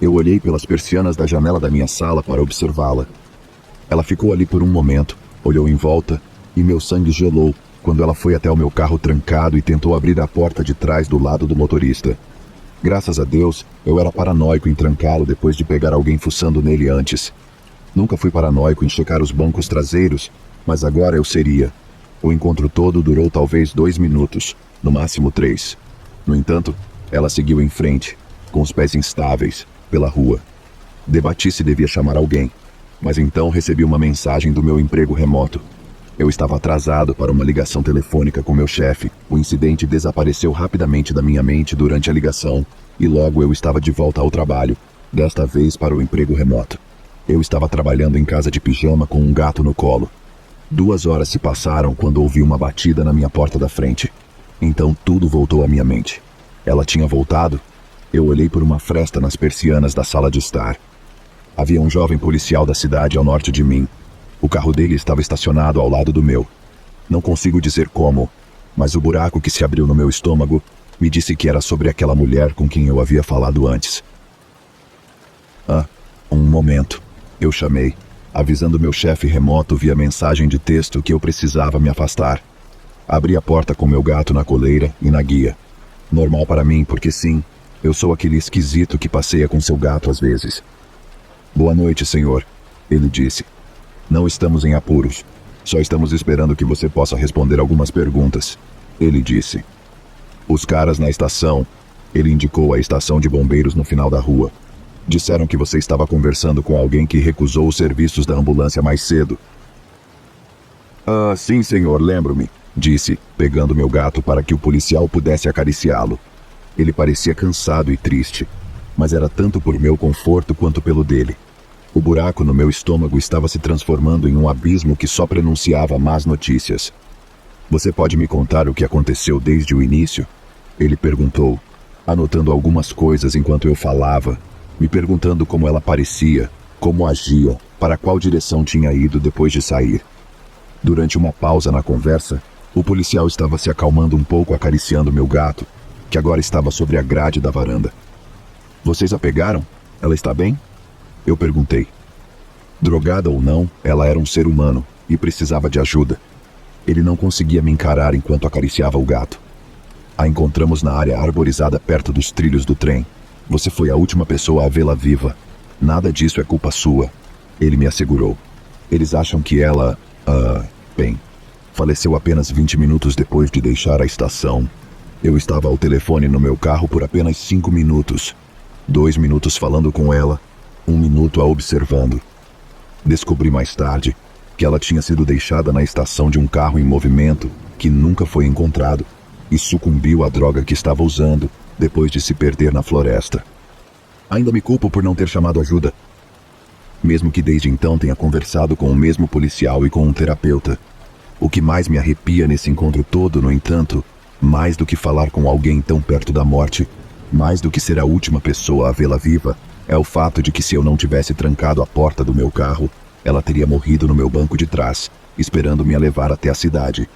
Eu olhei pelas persianas da janela da minha sala para observá-la. Ela ficou ali por um momento, olhou em volta, e meu sangue gelou quando ela foi até o meu carro trancado e tentou abrir a porta de trás do lado do motorista. Graças a Deus, eu era paranoico em trancá-lo depois de pegar alguém fuçando nele antes. Nunca fui paranoico em checar os bancos traseiros, mas agora eu seria. O encontro todo durou talvez 2 minutos, no máximo 3. No entanto, ela seguiu em frente, com os pés instáveis, pela rua. Debati se devia chamar alguém, mas então recebi uma mensagem do meu emprego remoto. Eu estava atrasado para uma ligação telefônica com meu chefe. O incidente desapareceu rapidamente da minha mente durante a ligação, e logo eu estava de volta ao trabalho, desta vez para o emprego remoto. Eu estava trabalhando em casa de pijama com um gato no colo. 2 horas se passaram quando ouvi uma batida na minha porta da frente. Então tudo voltou à minha mente. Ela tinha voltado? Eu olhei por uma fresta nas persianas da sala de estar. Havia um jovem policial da cidade ao norte de mim. O carro dele estava estacionado ao lado do meu. Não consigo dizer como, mas o buraco que se abriu no meu estômago me disse que era sobre aquela mulher com quem eu havia falado antes. Um momento, eu chamei, avisando meu chefe remoto via mensagem de texto que eu precisava me afastar. Abri a porta com meu gato na coleira e na guia. Normal para mim, porque sim, Eu sou aquele esquisito que passeia com seu gato às vezes. Boa noite, senhor, ele disse. Não estamos em apuros. Só estamos esperando que você possa responder algumas perguntas, ele disse. Os caras na estação, ele indicou a estação de bombeiros no final da rua. Disseram que você estava conversando com alguém que recusou os serviços da ambulância mais cedo. Ah, sim, senhor, lembro-me, disse, pegando meu gato para que o policial pudesse acariciá-lo. Ele parecia cansado e triste, mas era tanto por meu conforto quanto pelo dele. O buraco no meu estômago estava se transformando em um abismo que só pronunciava más notícias. Você pode me contar o que aconteceu desde o início? Ele perguntou, anotando algumas coisas enquanto eu falava, me perguntando como ela parecia, como agia, para qual direção tinha ido depois de sair. Durante uma pausa na conversa, o policial estava se acalmando um pouco acariciando meu gato, que agora estava sobre a grade da varanda. Vocês a pegaram? Ela está bem? Eu perguntei. Drogada ou não, ela era um ser humano e precisava de ajuda. Ele não conseguia me encarar enquanto acariciava o gato. A encontramos na área arborizada perto dos trilhos do trem. Você foi a última pessoa a vê-la viva. Nada disso é culpa sua, ele me assegurou. Eles acham que ela, faleceu apenas 20 minutos depois de deixar a estação. Eu estava ao telefone no meu carro por apenas 5 minutos. 2 minutos falando com ela, 1 minuto a observando. Descobri mais tarde que ela tinha sido deixada na estação de um carro em movimento que nunca foi encontrado e sucumbiu à droga que estava usando depois de se perder na floresta. Ainda me culpo por não ter chamado ajuda. Mesmo que desde então tenha conversado com o mesmo policial e com um terapeuta. O que mais me arrepia nesse encontro todo, no entanto, mais do que falar com alguém tão perto da morte, mais do que ser a última pessoa a vê-la viva, é o fato de que se eu não tivesse trancado a porta do meu carro, ela teria morrido no meu banco de trás, esperando me levar até a cidade.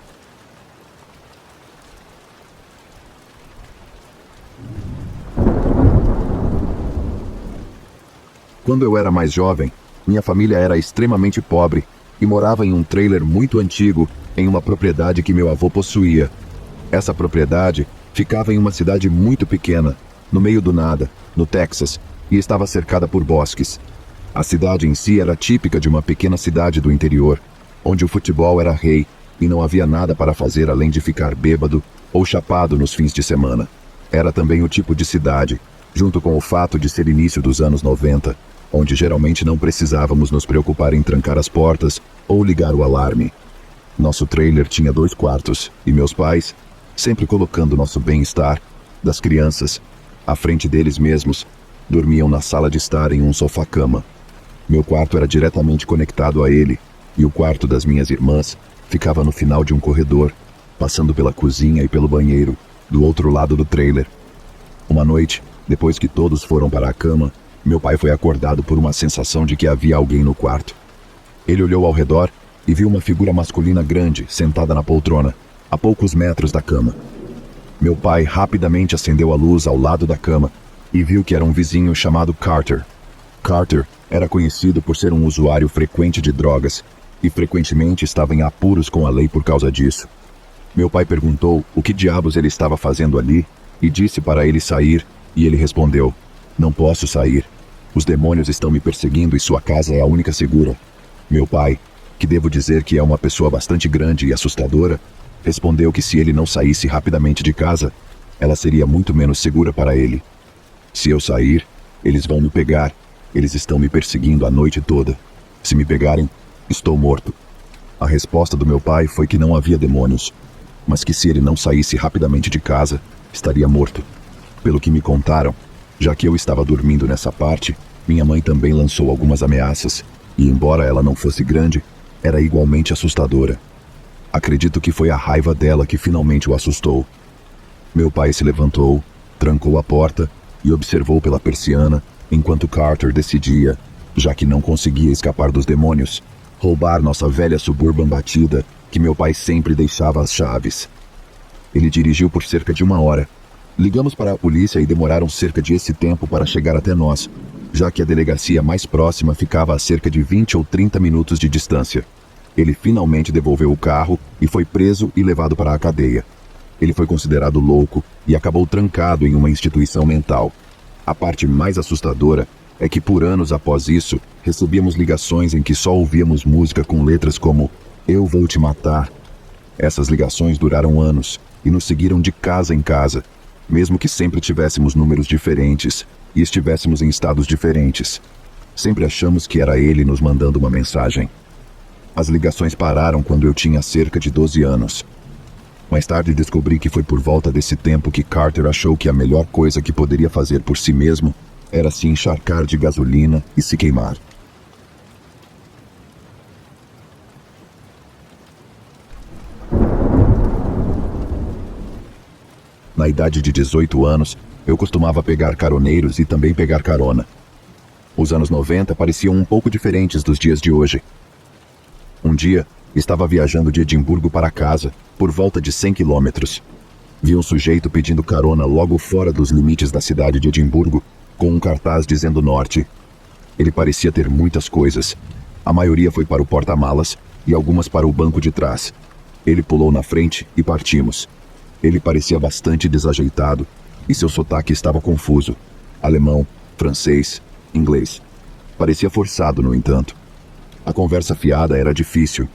Quando eu era mais jovem, minha família era extremamente pobre e morava em um trailer muito antigo em uma propriedade que meu avô possuía. Essa propriedade ficava em uma cidade muito pequena, no meio do nada, no Texas, e estava cercada por bosques. A cidade em si era típica de uma pequena cidade do interior, onde o futebol era rei e não havia nada para fazer além de ficar bêbado ou chapado nos fins de semana. Era também o tipo de cidade, junto com o fato de ser início dos anos 90, onde geralmente não precisávamos nos preocupar em trancar as portas ou ligar o alarme. Nosso trailer tinha 2 quartos e meus pais, sempre colocando nosso bem-estar, das crianças, à frente deles mesmos, dormiam na sala de estar em um sofá-cama. Meu quarto era diretamente conectado a ele e o quarto das minhas irmãs ficava no final de um corredor, passando pela cozinha e pelo banheiro, do outro lado do trailer. Uma noite, depois que todos foram para a cama, meu pai foi acordado por uma sensação de que havia alguém no quarto. Ele olhou ao redor e viu uma figura masculina grande sentada na poltrona, a poucos metros da cama. Meu pai rapidamente acendeu a luz ao lado da cama e viu que era um vizinho chamado Carter. Carter era conhecido por ser um usuário frequente de drogas e frequentemente estava em apuros com a lei por causa disso. Meu pai perguntou o que diabos ele estava fazendo ali e disse para ele sair, e ele respondeu: "Não posso sair. Os demônios estão me perseguindo e sua casa é a única segura." Meu pai, que devo dizer que é uma pessoa bastante grande e assustadora, respondeu que se ele não saísse rapidamente de casa, ela seria muito menos segura para ele. "Se eu sair, eles vão me pegar. Eles estão me perseguindo a noite toda. Se me pegarem, estou morto." A resposta do meu pai foi que não havia demônios, mas que se ele não saísse rapidamente de casa, estaria morto. Pelo que me contaram, já que eu estava dormindo nessa parte, minha mãe também lançou algumas ameaças, e embora ela não fosse grande, era igualmente assustadora. Acredito que foi a raiva dela que finalmente o assustou. Meu pai se levantou, trancou a porta e observou pela persiana, enquanto Carter decidia, já que não conseguia escapar dos demônios, roubar nossa velha Suburban batida, que meu pai sempre deixava as chaves. Ele dirigiu por cerca de 1 hora. Ligamos para a polícia e demoraram cerca de esse tempo para chegar até nós, já que a delegacia mais próxima ficava a cerca de 20 ou 30 minutos de distância. Ele finalmente devolveu o carro e foi preso e levado para a cadeia. Ele foi considerado louco e acabou trancado em uma instituição mental. A parte mais assustadora é que por anos após isso, recebíamos ligações em que só ouvíamos música com letras como "Eu vou te matar". Essas ligações duraram anos e nos seguiram de casa em casa, mesmo que sempre tivéssemos números diferentes e estivéssemos em estados diferentes. Sempre achamos que era ele nos mandando uma mensagem. As ligações pararam quando eu tinha cerca de 12 anos. Mais tarde descobri que foi por volta desse tempo que Carter achou que a melhor coisa que poderia fazer por si mesmo era se encharcar de gasolina e se queimar. Na idade de 18 anos, eu costumava pegar caroneiros e também pegar carona. Os anos 90 pareciam um pouco diferentes dos dias de hoje. Um dia, estava viajando de Edimburgo para casa, por volta de 100 quilômetros. Vi um sujeito pedindo carona logo fora dos limites da cidade de Edimburgo, com um cartaz dizendo norte. Ele parecia ter muitas coisas. A maioria foi para o porta-malas e algumas para o banco de trás. Ele pulou na frente e partimos. Ele parecia bastante desajeitado e seu sotaque estava confuso. Alemão, francês, inglês. Parecia forçado, no entanto. A conversa fiada era difícil.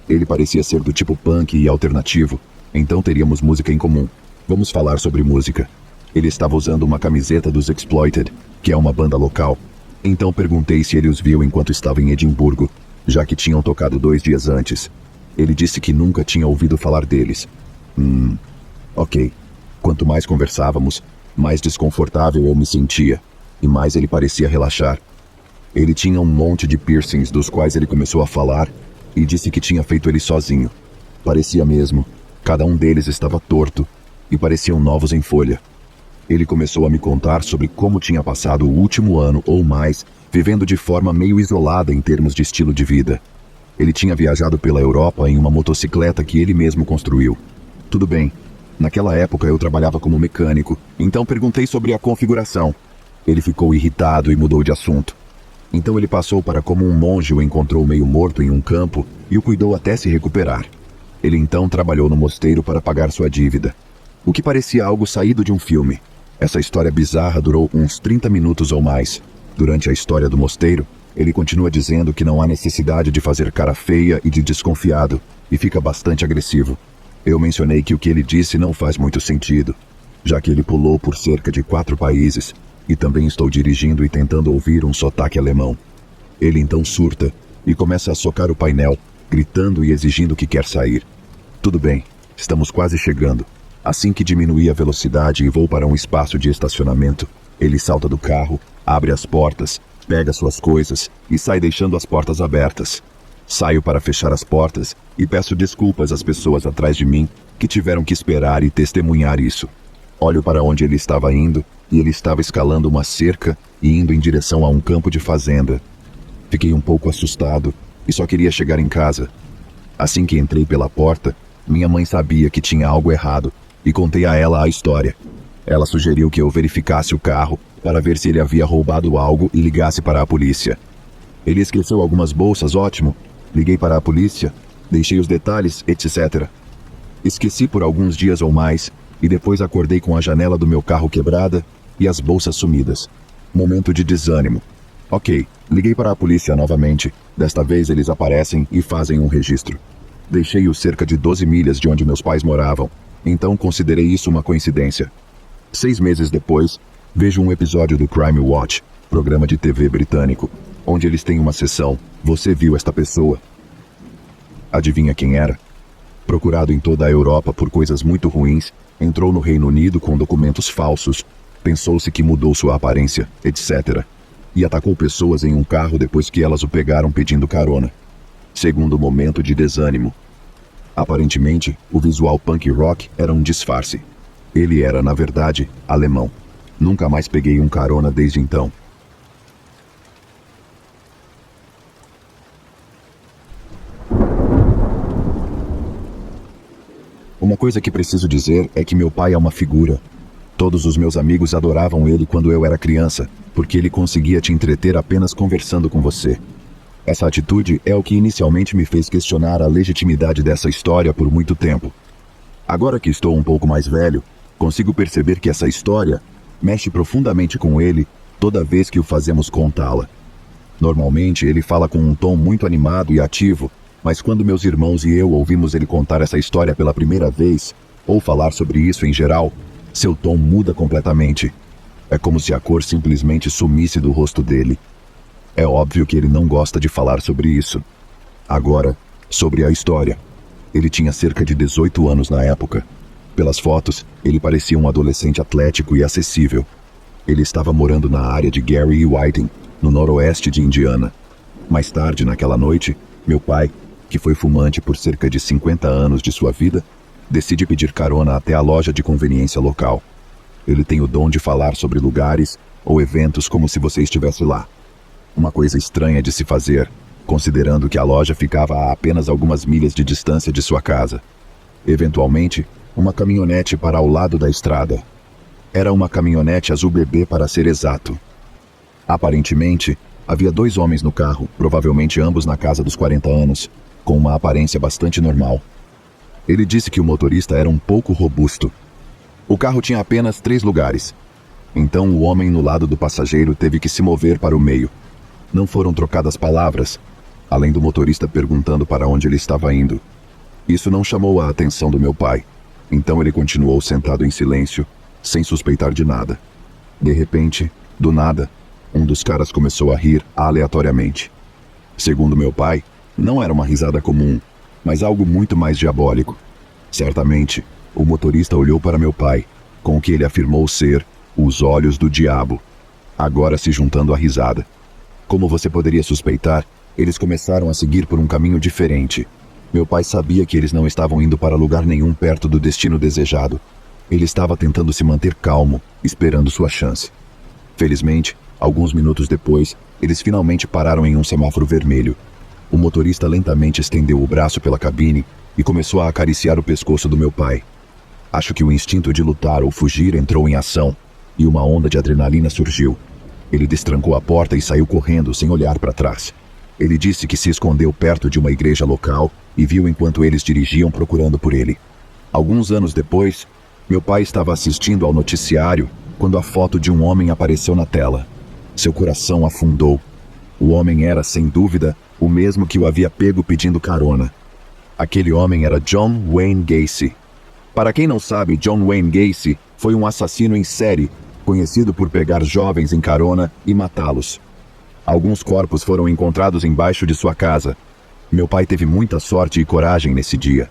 Ele parecia ser do tipo punk e alternativo, então teríamos música em comum. Vamos falar sobre música. Ele estava usando uma camiseta dos Exploited, que é uma banda local. Então perguntei se ele os viu enquanto estava em Edimburgo, já que tinham tocado 2 dias antes. Ele disse que nunca tinha ouvido falar deles. Ok. Quanto mais conversávamos, mais desconfortável eu me sentia, e mais ele parecia relaxar. Ele tinha um monte de piercings dos quais ele começou a falar, e disse que tinha feito eles sozinho. Parecia mesmo. Cada um deles estava torto, e pareciam novos em folha. Ele começou a me contar sobre como tinha passado o último ano ou mais, vivendo de forma meio isolada em termos de estilo de vida. Ele tinha viajado pela Europa em uma motocicleta que ele mesmo construiu. Tudo bem. Naquela época eu trabalhava como mecânico, então perguntei sobre a configuração. Ele ficou irritado e mudou de assunto. Então ele passou para como um monge o encontrou meio morto em um campo e o cuidou até se recuperar. Ele então trabalhou no mosteiro para pagar sua dívida. O que parecia algo saído de um filme. Essa história bizarra durou uns 30 minutos ou mais. Durante a história do mosteiro, ele continua dizendo que não há necessidade de fazer cara feia e de desconfiado, e fica bastante agressivo. Eu mencionei que o que ele disse não faz muito sentido, já que ele pulou por cerca de 4 países, e também estou dirigindo e tentando ouvir um sotaque alemão. Ele então surta e começa a socar o painel, gritando e exigindo que quer sair. Tudo bem, estamos quase chegando. Assim que diminui a velocidade e vou para um espaço de estacionamento, ele salta do carro, abre as portas, pega suas coisas e sai deixando as portas abertas. Saio para fechar as portas e peço desculpas às pessoas atrás de mim que tiveram que esperar e testemunhar isso. Olho para onde ele estava indo e ele estava escalando uma cerca e indo em direção a um campo de fazenda. Fiquei um pouco assustado e só queria chegar em casa. Assim que entrei pela porta, minha mãe sabia que tinha algo errado e contei a ela a história. Ela sugeriu que eu verificasse o carro para ver se ele havia roubado algo e ligasse para a polícia. Ele esqueceu algumas bolsas, ótimo. Liguei para a polícia, deixei os detalhes, etc. Esqueci por alguns dias ou mais, e depois acordei com a janela do meu carro quebrada e as bolsas sumidas. Momento de desânimo. Ok, liguei para a polícia novamente. Desta vez eles aparecem e fazem um registro. Deixei-o cerca de 12 milhas de onde meus pais moravam, então considerei isso uma coincidência. 6 meses depois, vejo um episódio do Crime Watch, programa de TV britânico, onde eles têm uma seção "Você viu esta pessoa?". Adivinha quem era? Procurado em toda a Europa por coisas muito ruins, entrou no Reino Unido com documentos falsos, pensou-se que mudou sua aparência, etc. E atacou pessoas em um carro depois que elas o pegaram pedindo carona. Segundo momento de desânimo. Aparentemente, o visual punk rock era um disfarce. Ele era, na verdade, alemão. Nunca mais peguei um carona desde então. Uma coisa que preciso dizer é que meu pai é uma figura. Todos os meus amigos adoravam ele quando eu era criança, porque ele conseguia te entreter apenas conversando com você. Essa atitude é o que inicialmente me fez questionar a legitimidade dessa história por muito tempo. Agora que estou um pouco mais velho, consigo perceber que essa história mexe profundamente com ele toda vez que o fazemos contá-la. Normalmente ele fala com um tom muito animado e ativo, mas quando meus irmãos e eu ouvimos ele contar essa história pela primeira vez, ou falar sobre isso em geral, seu tom muda completamente. É como se a cor simplesmente sumisse do rosto dele. É óbvio que ele não gosta de falar sobre isso. Agora, sobre a história. Ele tinha cerca de 18 anos na época. Pelas fotos, ele parecia um adolescente atlético e acessível. Ele estava morando na área de Gary e Whiting, no noroeste de Indiana. Mais tarde, naquela noite, meu pai, que foi fumante por cerca de 50 anos de sua vida, decide pedir carona até a loja de conveniência local. Ele tem o dom de falar sobre lugares ou eventos como se você estivesse lá. Uma coisa estranha de se fazer, considerando que a loja ficava a apenas algumas milhas de distância de sua casa. Eventualmente, uma caminhonete para ao lado da estrada. Era uma caminhonete azul bebê para ser exato. Aparentemente, havia 2 homens no carro, provavelmente ambos na casa dos 40 anos, com uma aparência bastante normal. Ele disse que o motorista era um pouco robusto. O carro tinha apenas 3 lugares. Então o homem no lado do passageiro teve que se mover para o meio. Não foram trocadas palavras, além do motorista perguntando para onde ele estava indo. Isso não chamou a atenção do meu pai. Então ele continuou sentado em silêncio, sem suspeitar de nada. De repente, do nada, um dos caras começou a rir aleatoriamente. Segundo meu pai, não era uma risada comum, mas algo muito mais diabólico. Certamente, o motorista olhou para meu pai, com o que ele afirmou ser os olhos do diabo, agora se juntando à risada. Como você poderia suspeitar, eles começaram a seguir por um caminho diferente. Meu pai sabia que eles não estavam indo para lugar nenhum perto do destino desejado. Ele estava tentando se manter calmo, esperando sua chance. Felizmente, alguns minutos depois, eles finalmente pararam em um semáforo vermelho. O motorista lentamente estendeu o braço pela cabine e começou a acariciar o pescoço do meu pai. Acho que o instinto de lutar ou fugir entrou em ação, e uma onda de adrenalina surgiu. Ele destrancou a porta e saiu correndo sem olhar para trás. Ele disse que se escondeu perto de uma igreja local e viu enquanto eles dirigiam procurando por ele. Alguns anos depois, meu pai estava assistindo ao noticiário quando a foto de um homem apareceu na tela. Seu coração afundou. O homem era, sem dúvida, o mesmo que o havia pego pedindo carona. Aquele homem era John Wayne Gacy. Para quem não sabe, John Wayne Gacy foi um assassino em série, conhecido por pegar jovens em carona e matá-los. Alguns corpos foram encontrados embaixo de sua casa. Meu pai teve muita sorte e coragem nesse dia.